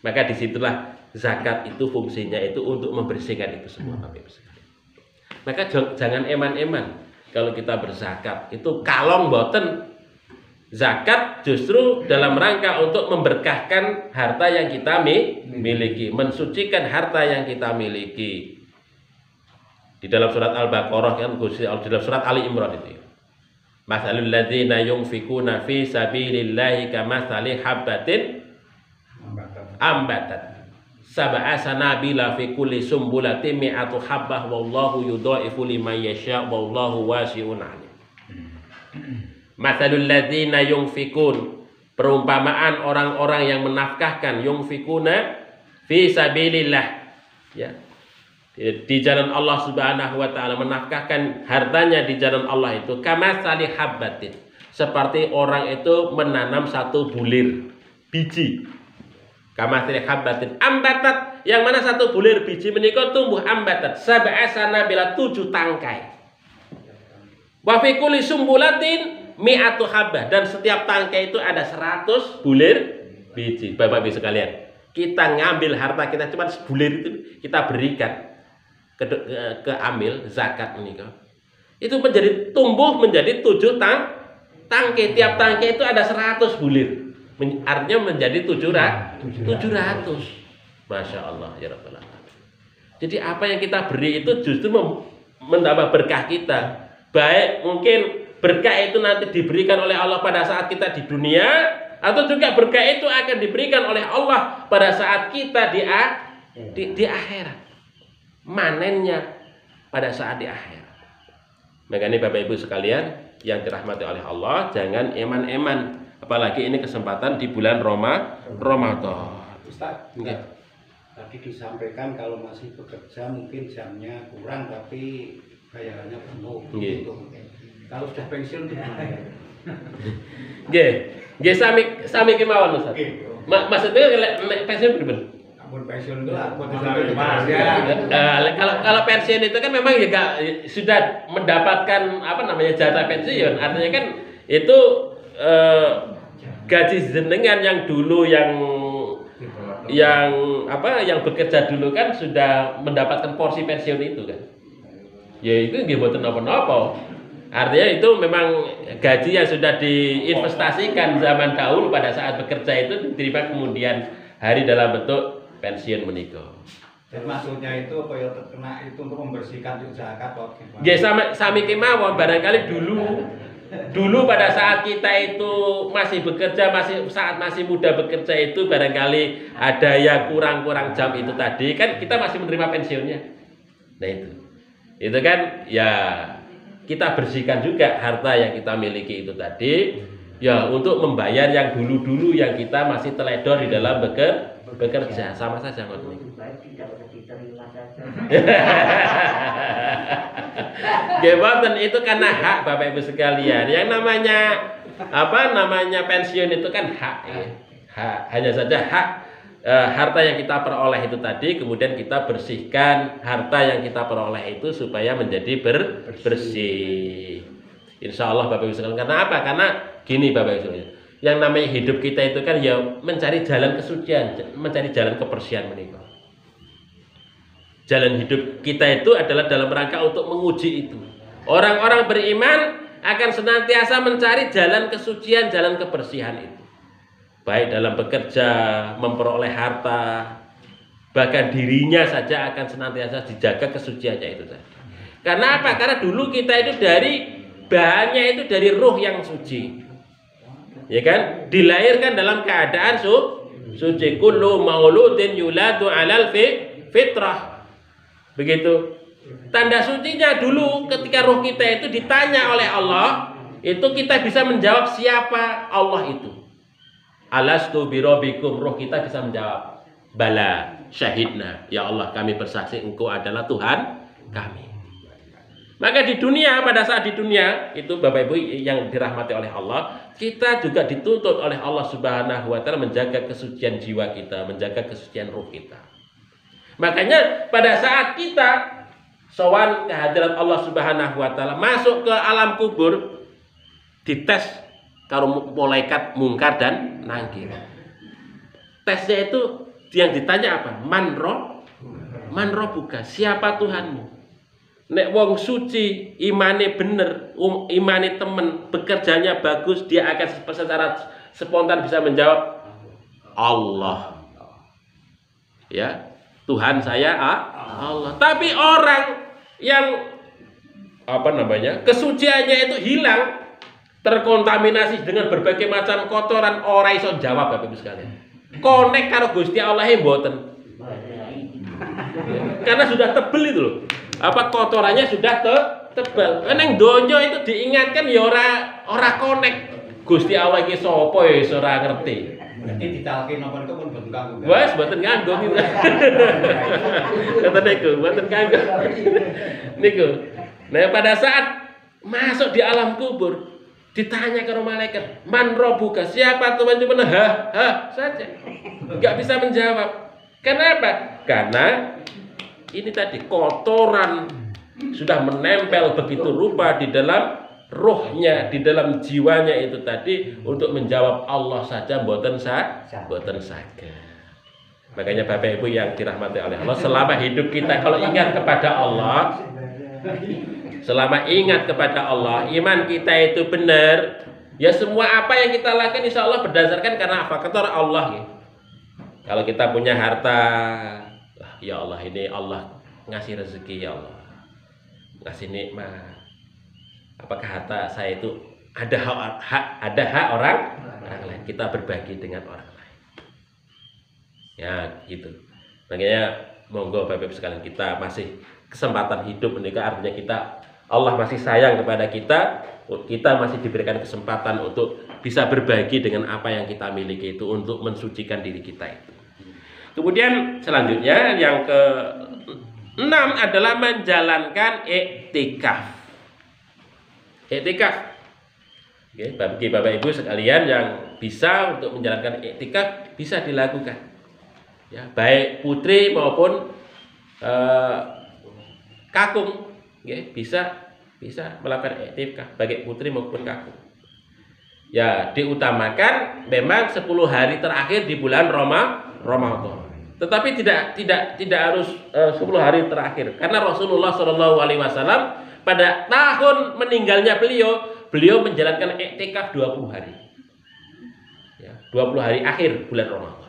Maka disitulah zakat itu fungsinya itu untuk membersihkan itu semua Bapak Ibu sekalian. Maka jangan eman-eman kalau kita berzakat itu kalong boten. Zakat justru dalam rangka untuk memberkahkan harta yang kita miliki, mensucikan harta yang kita miliki. Di dalam surat Al-Baqarah kan, di dalam surat Ali Imran itu. Matsalul ladzina yunfikuna fi sabilillahi kamatsali habbatin ambatat sab'a sanabila fi kulli sumbulatin mi'atu habbah wallahu yudha'ifu liman yasha' wallahu wasi'un 'alim. Matsalul ladzina yunfikun, perumpamaan orang-orang yang menafkahkan, yunfikuna fi sabilillah ya, di jalan Allah Subhanahu wa taala, menafkahkan hartanya di jalan Allah itu kamatsali habbatin, seperti orang itu menanam satu bulir biji. Kamatsali habbatin ambatat, yang mana satu bulir biji menika tumbuh ambatat sab'a sanabila 7 tangkai. Wa fi kulli sumbulatin mi'atu habbah, dan setiap tangkai itu ada 100 bulir biji. Bapak Ibu sekalian, kita ngambil harta kita cuma sebulir itu, kita berikan ke amil zakat menika. Itu tumbuh menjadi 7 tangkai. Tiap tangkai itu ada 100 bulir. Artinya menjadi 700. Masya Allah ya Rabbal Alamin. Jadi apa yang kita beri itu justru menambah berkah kita. Baik mungkin berkah itu nanti diberikan oleh Allah pada saat kita di dunia, atau juga berkah itu akan diberikan oleh Allah pada saat kita di akhirat. Manennya pada saat di akhirat. Makanya Bapak Ibu sekalian yang dirahmati oleh Allah, jangan eman-eman. Apalagi ini kesempatan di bulan Ramadan. Ustaz, tadi disampaikan kalau masih bekerja mungkin jamnya kurang tapi bayarannya penuh. Gitu. Kalau sudah pensiun gimana? Nggih sami kemawon Ustaz. Maksudnya pensiun bener. pun pensiun itu lah, kalau pensiun itu kan memang ya sudah mendapatkan jatah pensiun, artinya kan itu gaji jenengan yang dulu yang bekerja dulu kan sudah mendapatkan porsi pensiun itu kan. Ya itu nggih mboten napa-napa. Artinya itu memang gaji yang sudah diinvestasikan zaman dahulu pada saat bekerja itu diterima kemudian hari dalam bentuk pensiun menika. Dan maksudnya itu kaya terkena itu untuk membersihkan zakat kok gimana? Ya sami kemawon barangkali dulu pada saat kita itu masih bekerja, saat masih muda bekerja itu barangkali ada yang kurang jam itu tadi kan kita masih menerima pensiunnya. Nah itu kan ya kita bersihkan juga harta yang kita miliki itu tadi ya untuk membayar yang dulu yang kita masih teledor di dalam bekerja sama saja kok ini. Gebatan itu karena hak Bapak Ibu sekalian. Yang namanya pensiun itu kan hak ya. Hak, hanya saja hak harta yang kita peroleh itu tadi kemudian kita bersihkan harta yang kita peroleh itu supaya menjadi bersih. Insya Allah Bapak Ibu sekalian. Karena apa? Karena gini Bapak Ibu sekalian. Yang namanya hidup kita itu kan ya mencari jalan kesucian, mencari jalan kebersihan menika. Jalan hidup kita itu adalah dalam rangka untuk menguji itu. Orang-orang beriman akan senantiasa mencari jalan kesucian, jalan kebersihan itu. Baik dalam bekerja, memperoleh harta, bahkan dirinya saja akan senantiasa dijaga kesuciannya itu tadi. Karena apa? Karena dulu kita itu bahannya itu dari ruh yang suci. Ya kan? Dilahirkan dalam keadaan suci. Kullu mauludin yuladu 'alal fitrah. Begitu. Tanda sucinya dulu ketika ruh kita itu ditanya oleh Allah, itu kita bisa menjawab siapa Allah itu. Alastu birabbikum, roh kita bisa menjawab bala syahidna, ya Allah kami bersaksi engkau adalah Tuhan kami. Maka di dunia, pada saat di dunia itu Bapak Ibu yang dirahmati oleh Allah, kita juga dituntut oleh Allah Subhanahu wa taala menjaga kesucian jiwa kita, menjaga kesucian ruh kita. Makanya pada saat kita sowan ke hadirat Allah Subhanahu wa taala, masuk ke alam kubur, dites karo malaikat mungkar dan nangkir. Tesnya itu yang ditanya apa? Man rabbuka? Siapa Tuhanmu? Nek wong suci, imane bener, imane temen, bekerjanya bagus, dia akan secara spontan bisa menjawab Allah. Ya, Tuhan saya Allah. Tapi orang yang kesuciannya itu hilang, terkontaminasi dengan berbagai macam kotoran, ora iso jawab Bapak Ibu sekalian. Konek karo Gusti Allah mboten. Karena sudah tebel itu loh. Kotorannya sudah tebal. Neng donya itu diingatkan ya ora konek. Gusti Allah iki sapa ya ora ngerti. Berarti ditalkin napa niku pun mboten kanggo. Wes mboten nganggo niku. Kata niku mboten kanggo. Niku. Nah pada saat masuk di alam kubur ditanya ke malaikat, man rabbuka? Siapa Tuhan? Cuma saja. Enggak bisa menjawab. Kenapa? Karena ini tadi kotoran sudah menempel begitu rupa di dalam rohnya, di dalam jiwanya itu tadi untuk menjawab Allah saja mboten saged. Makanya Bapak Ibu yang dirahmati oleh Allah, selama hidup kita kalau ingat kepada Allah, selama ingat kepada Allah, iman kita itu benar, ya semua apa yang kita lakukan insya Allah berdasarkan karena apa? Kata Allah. Ya. Kalau kita punya harta, ya Allah ini Allah ngasih rezeki ya Allah, ngasih nikmat. Apakah harta saya itu ada hak orang lain? Kita berbagi dengan orang lain. Ya gitu. Makanya monggo Bapak Ibu sekalian, kita masih kesempatan hidup menikah, artinya kita Allah masih sayang kepada kita masih diberikan kesempatan untuk bisa berbagi dengan apa yang kita miliki itu untuk mensucikan diri kita itu. Kemudian selanjutnya yang ke-6 adalah menjalankan iktikaf. Iktikaf. Oke, bagi Bapak Ibu sekalian yang bisa untuk menjalankan iktikaf bisa dilakukan. Ya, baik putri maupun kakung, ya, bisa melakukan iktikaf baik putri maupun kakung. Ya, diutamakan memang 10 hari terakhir di bulan Ramadan. Tetapi tidak harus 10 hari terakhir, karena Rasulullah Shallallahu Alaihi Wasallam pada tahun meninggalnya beliau menjalankan iktikaf 20 hari. Ya, 20 hari akhir bulan Ramadan.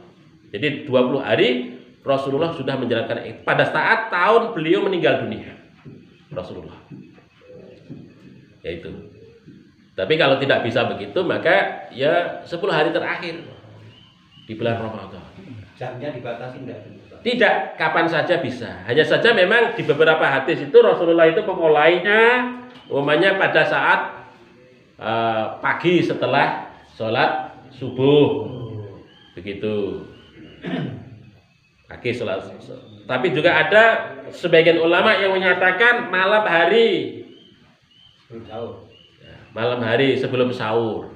Jadi 20 hari Rasulullah sudah menjalankan pada saat tahun beliau meninggal dunia. Rasulullah. Yaitu. Tapi kalau tidak bisa begitu, maka ya 10 hari terakhir di bulan Ramadan. Jamnya dibatasi enggak? Tidak, kapan saja bisa. Hanya saja memang di beberapa hadis itu Rasulullah itu memulainya umumnya pada saat pagi setelah sholat subuh. Begitu. Pagi sholat. Tapi juga ada sebagian ulama yang menyatakan malam hari. Sebelum sahur. Malam hari sebelum sahur.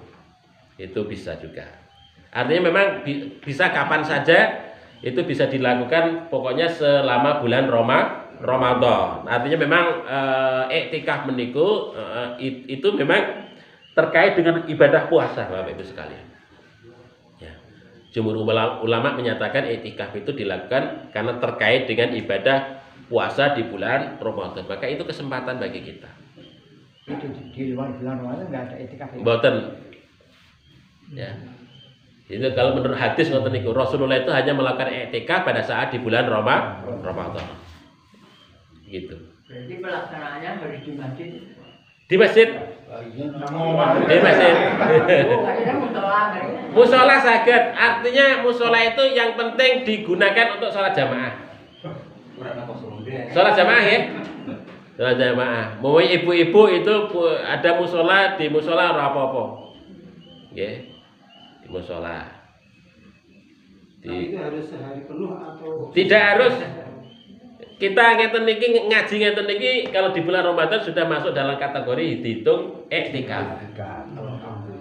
Itu bisa juga. Artinya memang bisa kapan saja itu bisa dilakukan, pokoknya selama bulan Ramadan. Artinya memang iktikaf meniku itu memang terkait dengan ibadah puasa, Bapak Ibu sekalian. Ya. Jumhur ulama menyatakan iktikaf itu dilakukan karena terkait dengan ibadah puasa di bulan Ramadan. Maka itu kesempatan bagi kita. Itu di luar bulan Ramadan nggak ada iktikaf. Mboten. Ya. Itu kalau menurut hadis ngoten niku Rasulullah itu hanya melakukan iktikaf pada saat di bulan Ramadan. Gitu. Berarti pelaksanaannya harus di masjid. Di masjid. Di masjid. Musola saged. Artinya musola itu yang penting digunakan untuk sholat jamaah. Sholat jamaah ya. Sholat jamaah. Mau ibu-ibu itu ada musola, di musola ora apa-apa. Nggih. Musola. Itu harus sehari penuh atau tidak harus. Kita ngeten niki ngaji ngeten niki kalau di bulan Ramadan sudah masuk dalam kategori dihitung iktikaf.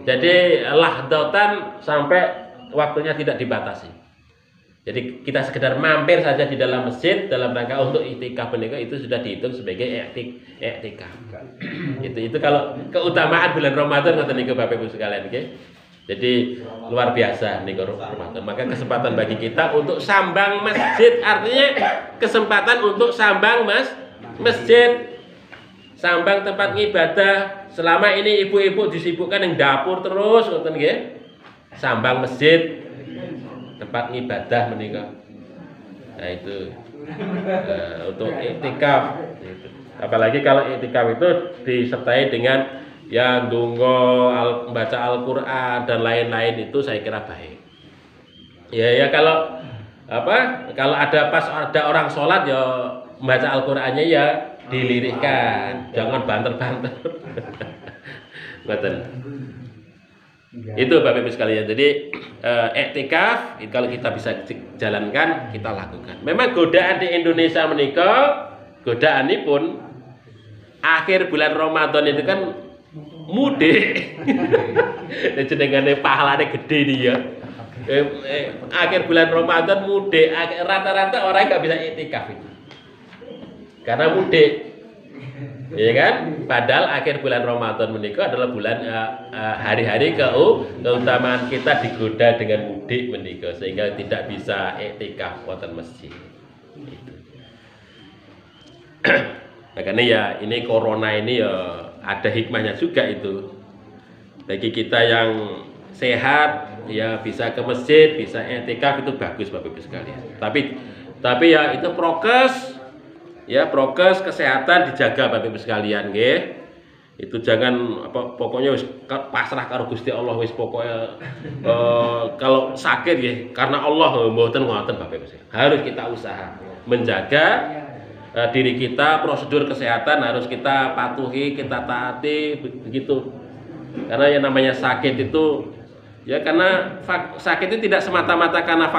Jadi lahdatan sampai waktunya tidak dibatasi. Jadi kita sekedar mampir saja di dalam masjid dalam rangka untuk iktikaf menika itu sudah dihitung sebagai iktikaf. Itu kalau keutamaan bulan Ramadan ngoten niku Bapak Ibu sekalian nggih. Jadi luar biasa nih Ramadan. Maka kesempatan bagi kita untuk sambang masjid, artinya kesempatan untuk sambang masjid, sambang tempat ibadah. Selama ini ibu-ibu disibukkan yang dapur terus, ngoten nggih. Sambang masjid, tempat ibadah menika. Nah itu untuk iktikaf. Apalagi kalau iktikaf itu disertai dengan ya ndonga, membaca Al-Qur'an dan lain-lain, itu saya kira baik. Ya kalau kalau ada orang sholat ya membaca Al-Qur'annya ya dilirikkan, jangan banter-banter. Ngoten. Itu Bapak Ibu sekalian. Jadi iktikaf kalau kita bisa jalankan, kita lakukan. Memang godaan di Indonesia menika, godaanipun akhir bulan Ramadan itu kan mudik. Jenengane pahalane gede nih ya. Akhir bulan Ramadan mudik, rata-rata orang nggak bisa iktikaf itu. Karena mudik. Ya kan? Padahal akhir bulan Ramadan menika adalah bulan hari-hari keutamaan kita digoda dengan mudik menika sehingga tidak bisa iktikaf wonten masjid. Itu. Makanya ya ini corona ini ya ada hikmahnya juga itu. Bagi kita yang sehat ya bisa ke masjid, bisa iktikaf, itu bagus Bapak Ibu sekalian. Tapi ya itu prokes kesehatan dijaga Bapak Ibu sekalian nggih. Itu jangan pokoknya wis pasrah karo Gusti Allah, wis pokoknya kalau sakit nggih karena Allah mboten ngoten Bapak Ibu sekalian. Harus kita usaha menjaga diri kita, prosedur kesehatan harus kita patuhi, kita taati begitu. Karena yang namanya sakit itu ya karena sakit itu tidak semata-mata karena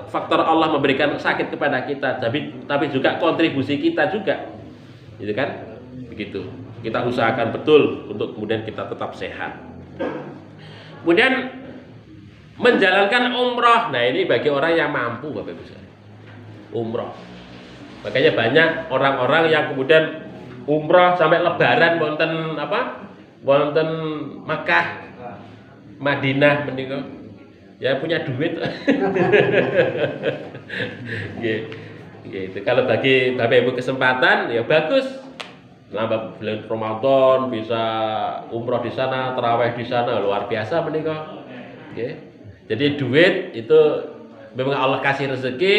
faktor Allah memberikan sakit kepada kita, tapi juga kontribusi kita juga. Gitu kan? Begitu. Kita usahakan betul untuk kemudian kita tetap sehat. Kemudian menjalankan umroh. Nah ini bagi orang yang mampu Bapak Ibu sekalian. Umroh. Makanya banyak orang-orang yang kemudian umroh sampai lebaran wonten apa? Wonten Makkah, Madinah menika. Ya punya duit. Gitu. Kalau bagi Bapak Ibu kesempatan ya bagus. Selama bulan Ramadan bisa umroh di sana, tarawih di sana, luar biasa menika. Jadi duit itu memang Allah kasih rezeki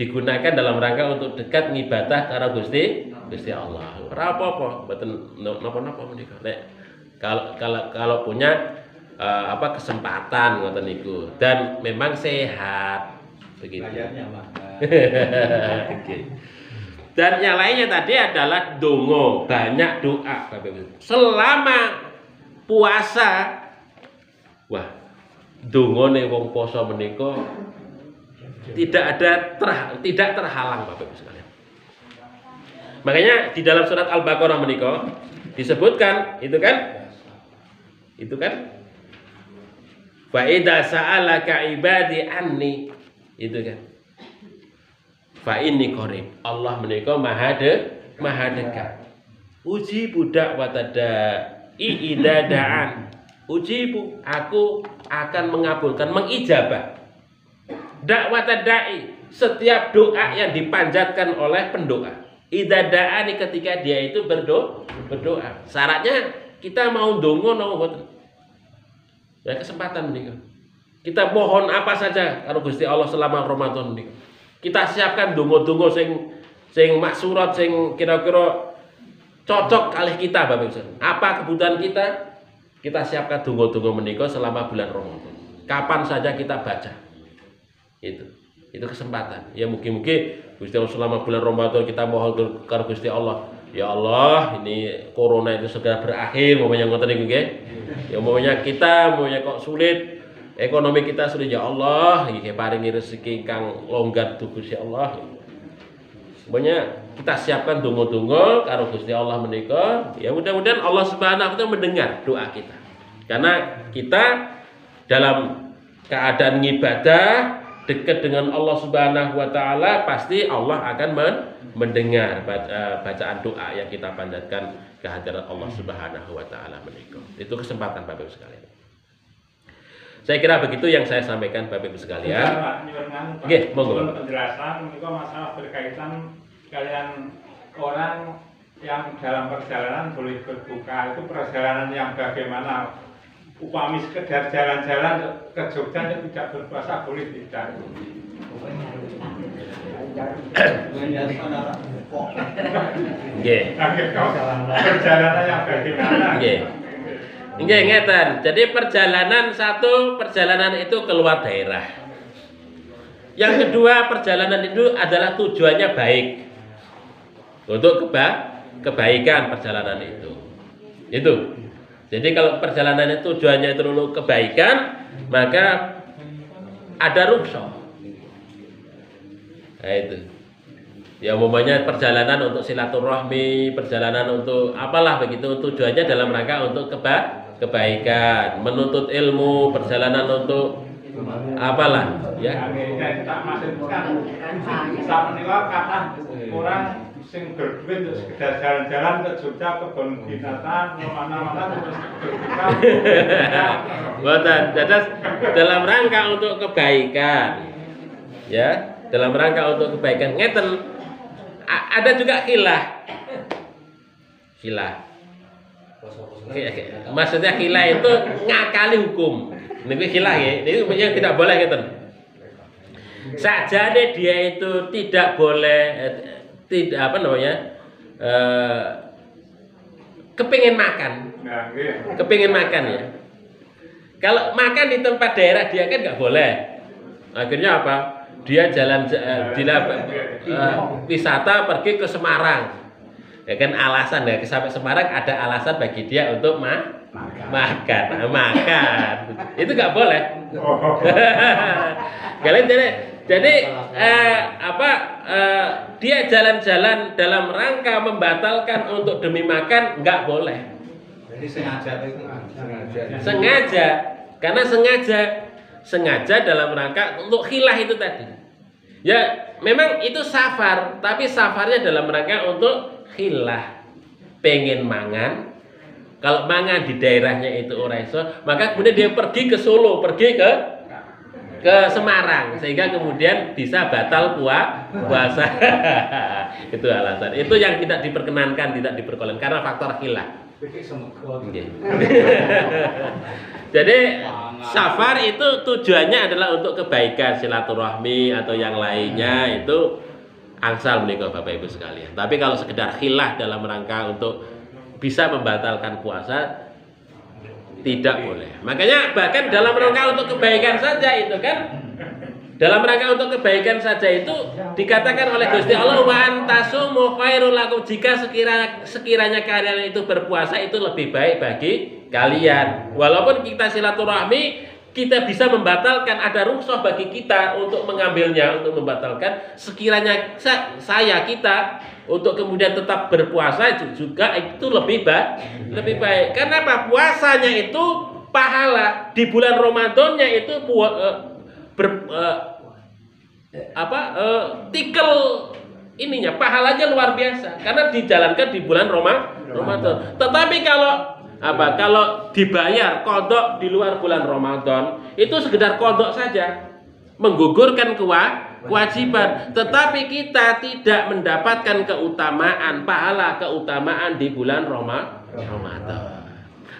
digunakan dalam rangka untuk dekat ngibadah karo Gusti Allah. Ora apa-apa, mboten napa-napa menika. Nek kalau punya kesempatan ngoten niku dan memang sehat begitu. Layarnya mahal. Dan yang lainnya tadi adalah dongo, banyak doa Bapak Ibu. Selama puasa, wah, dongone wong poso menika tidak terhalang Bapak Ibu sekalian. Makanya di dalam surat Al-Baqarah menika disebutkan itu kan fa idza sa'alaka ibadi anni itu kan fa inni qarib. Allah menika maha dekat. Uji budak watada idadaan. Ujibu, aku akan mengabulkan, mengijabah. Dakwat da'i, setiap doa yang dipanjatkan oleh pendoa. Idada'ani ketika dia itu berdoa. Syaratnya kita mau ndonga napa mboten? Ya kesempatan menika. Kita mohon apa saja karo Gusti Allah selama Ramadan menika. Kita siapkan donga-donga sing maksurat sing kira-kira cocok kalih kita Bapak Ibu. Apa kebutuhan kita? Kita siapkan donga-donga menika selama bulan Ramadan. Kapan saja kita baca. Itu kesempatan. Ya mungkin-mungkin Gusti Allah selama bulan Ramadan kita mohon karo Gusti Allah. Ya Allah, ini corona itu segera berakhir, umpamanya ngoten niku nggih. Ya umpamanya kita kok sulit, ekonomi kita sulit, ya Allah, iki paringi rezeki ingkang longgar tu Gusti Allah. Umpamanya kita siapkan donga-donga karo Gusti Allah menika, ya mudah-mudahan Allah Subhanahu wa taala mendengar doa kita. Karena kita dalam keadaan ibadah dekat dengan Allah Subhanahu wa taala, pasti Allah akan mendengar bacaan doa yang kita panjatkan ke hadirat Allah Subhanahu wa taala menika. Itu kesempatan Bapak Ibu sekalian. Saya kira begitu yang saya sampaikan Bapak Ibu sekalian. Nggih, monggo. Penjelasan menika masalah berkaitan kalian orang yang dalam perjalanan boleh berbuka, itu perjalanan yang bagaimana? Upami sekedar jalan-jalan ke Jogja tidak berpuasa boleh tidak? Nggih. Perjalanan yang bagaimana? Nggih. Nggih ngeten. Jadi perjalanan itu keluar daerah. Yang kedua, perjalanan itu adalah tujuannya baik. Untuk kebaikan perjalanan itu. Itu. Jadi kalau perjalanannya tujuannya itu dulu kebaikan, maka ada rukhsah. Nah itu. Ya umpamanya perjalanan untuk silaturahmi, perjalanan untuk apalah begitu, tujuannya dalam rangka untuk kebaikan, menuntut ilmu, perjalanan untuk apalah ya. Tak masukkan sama nih kata orang sing berduit untuk sekedar jalan-jalan ke Jogja, ke kebun binatang, mana-mana terus berbuka. Boten, dalam rangka untuk kebaikan. Ya, dalam rangka untuk kebaikan. Ngeten. Ada juga khilah. Maksudnya khilah itu ngakali hukum. Ini khilah ya. Ini yang tidak boleh ngeten. Sajane dia itu tidak boleh kepingin makan ya. Kalau makan di tempat daerah dia kan nggak boleh. Akhirnya apa? Dia wisata pergi ke Semarang. Ya kan alasan ya, sampai Semarang ada alasan bagi dia untuk makan. Itu nggak boleh. Kalian jadi dia jalan-jalan dalam rangka membatalkan untuk demi makan nggak boleh. Jadi sengaja itu Sengaja, karena sengaja sengaja dalam rangka untuk khilah itu tadi. Ya, memang itu safar, tapi safarnya dalam rangka untuk khilah. Pengen mangan. Kalau mangan di daerahnya itu ora iso, maka kemudian dia pergi ke Solo, pergi ke Semarang, sehingga kemudian bisa batal puasa. Itu alasan. Itu yang tidak diperkenankan, tidak diperbolehkan karena faktor khilah. Jadi safar itu tujuannya adalah untuk kebaikan, silaturahmi atau yang lainnya, itu angsal menika Bapak Ibu sekalian. Tapi kalau sekedar khilah dalam rangka untuk bisa membatalkan puasa, tidak boleh. Makanya bahkan dalam rangka untuk kebaikan saja itu kan, dalam rangka untuk kebaikan saja itu dikatakan oleh Gusti Allah, wa antasumu khairul lakum, jika sekiranya kalian itu berpuasa itu lebih baik bagi kalian. Walaupun kita silaturahmi, kita bisa membatalkan, ada rukhsah bagi kita untuk mengambilnya, untuk membatalkan. Sekiranya kita untuk kemudian tetap berpuasa juga itu lebih baik. Karena apa? Puasanya itu pahala, di bulan Ramadannya itu tikel ininya pahalanya luar biasa karena dijalankan di bulan Ramadan. Tetapi kalau dibayar kodok di luar bulan Ramadan, itu sekedar kodok saja, menggugurkan kewajiban, tetapi kita tidak mendapatkan keutamaan di bulan Ramadan.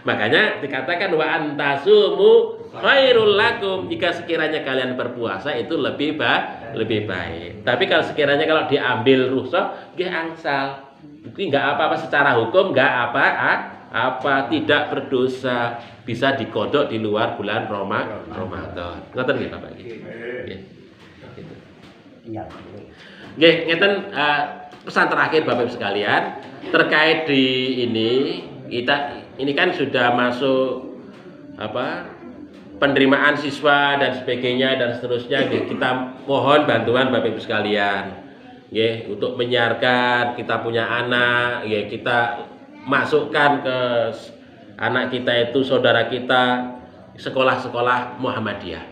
Makanya dikatakan wa antasumu khairul lakum, jika sekiranya kalian berpuasa itu lebih baik. Tapi kalau sekiranya diambil rukhsah, nggih angsal. Itu enggak apa-apa secara hukum, enggak apa tidak berdosa, bisa dikodok di luar bulan Ramadan. Ngoten nggih Bapak nggih. Nggih. Gitu. Iya. Nggih, ngeten pesan terakhir Bapak Ibu sekalian terkait di ini kan sudah masuk penerimaan siswa dan sebagainya dan seterusnya. Kita mohon bantuan Bapak Ibu sekalian, untuk menyiarkan. Kita punya anak, kita masukkan ke anak kita itu, saudara kita, sekolah-sekolah Muhammadiyah.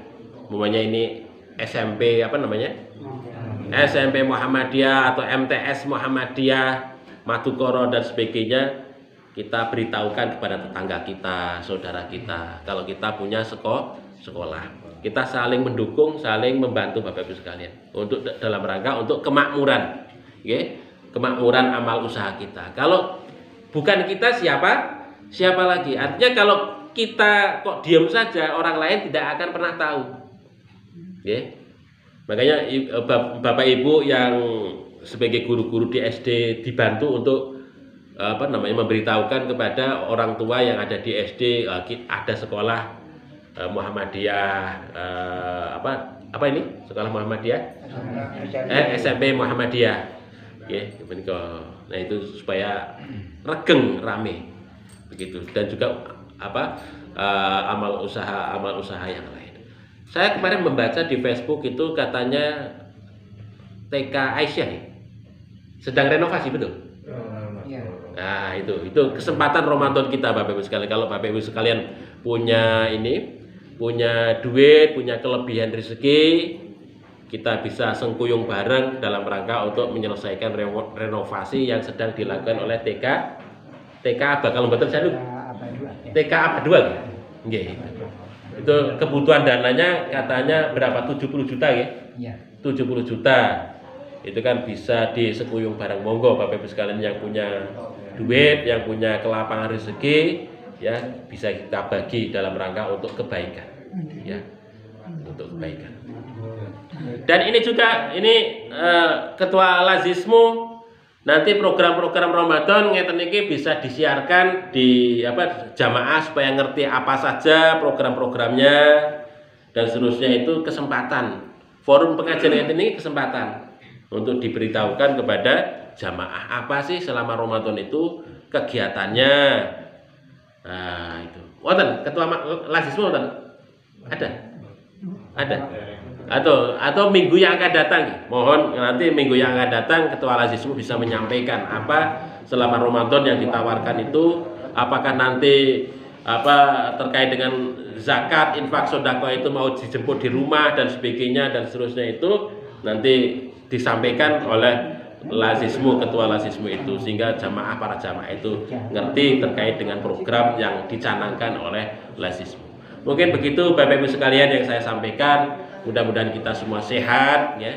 Umpamanya ini SMP SMP Muhammadiyah atau MTS Muhammadiyah, Madukoro dan sebagainya. Kita beritahukan kepada tetangga kita, saudara kita, kalau kita punya sekolah. Kita saling mendukung, saling membantu Bapak Ibu sekalian untuk dalam rangka untuk kemakmuran, kemakmuran amal usaha kita. Kalau bukan kita, siapa lagi? Artinya kalau kita kok diam saja, orang lain tidak akan pernah tahu. Makanya Bapak Ibu yang sebagai guru-guru di SD dibantu untuk memberitahukan kepada orang tua yang ada di SD, ada sekolah Muhammadiyah, sekolah Muhammadiyah, SMP Muhammadiyah, nah itu supaya regeng rame begitu. Dan juga amal usaha yang lain. Saya kemarin membaca di Facebook itu katanya TK Aisyah sedang renovasi, betul? Nah, itu kesempatan Ramadan kita Bapak Ibu sekalian. Kalau Bapak Ibu sekalian punya duit, punya kelebihan rezeki, kita bisa sengkuyung bareng dalam rangka untuk menyelesaikan renovasi yang sedang dilakukan oleh TK bakal mboten saya TK apa 2 nggih. Itu kebutuhan dananya katanya berapa? 70 juta ya? Iya. 70 juta. Itu kan bisa disekuyung bareng. Monggo Bapak Ibu sekalian yang punya duit, yang punya kelapangan rezeki, bisa kita bagi dalam rangka untuk kebaikan, untuk kebaikan. Dan ini juga Ketua Lazismu, nanti program-program Ramadan ngeten iki bisa disiarkan di jamaah supaya ngerti apa saja program-programnya dan seterusnya. Itu kesempatan forum pengajian ngeten ini, kesempatan untuk diberitahukan kepada jamaah apa sih selama Ramadan itu kegiatannya. Nah, itu. Wonten Ketua Lazismu wonten? Ada. Atau minggu yang akan datang. Mohon nanti minggu yang akan datang Ketua Lazismu bisa menyampaikan apa selama Ramadan yang ditawarkan itu, apakah nanti terkait dengan zakat, infak, sodako itu mau dijemput di rumah dan sebagainya dan seterusnya itu nanti disampaikan oleh lazismu, ketua lazismu itu, sehingga para jamaah itu ngerti terkait dengan program yang dicanangkan oleh lazismu. Mungkin begitu Bapak Ibu sekalian yang saya sampaikan. Mudah-mudahan kita semua sehat ya.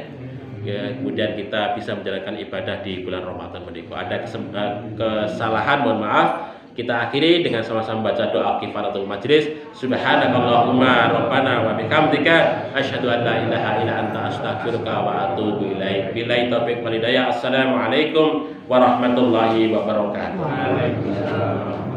Kemudian kita bisa menjalankan ibadah di bulan Ramadan menika. Ada kesalahan, mohon maaf. Kita akhiri dengan sama-sama baca doa kifaratul majlis. Subhanakallahumma rabbana wa bihamdika asyhadu an la ilaha illa anta astaghfiruka wa atubu ilaik. Billahi taufiq wal hidayah. Assalamualaikum warahmatullahi wabarakatuh. Waalaikumsalam.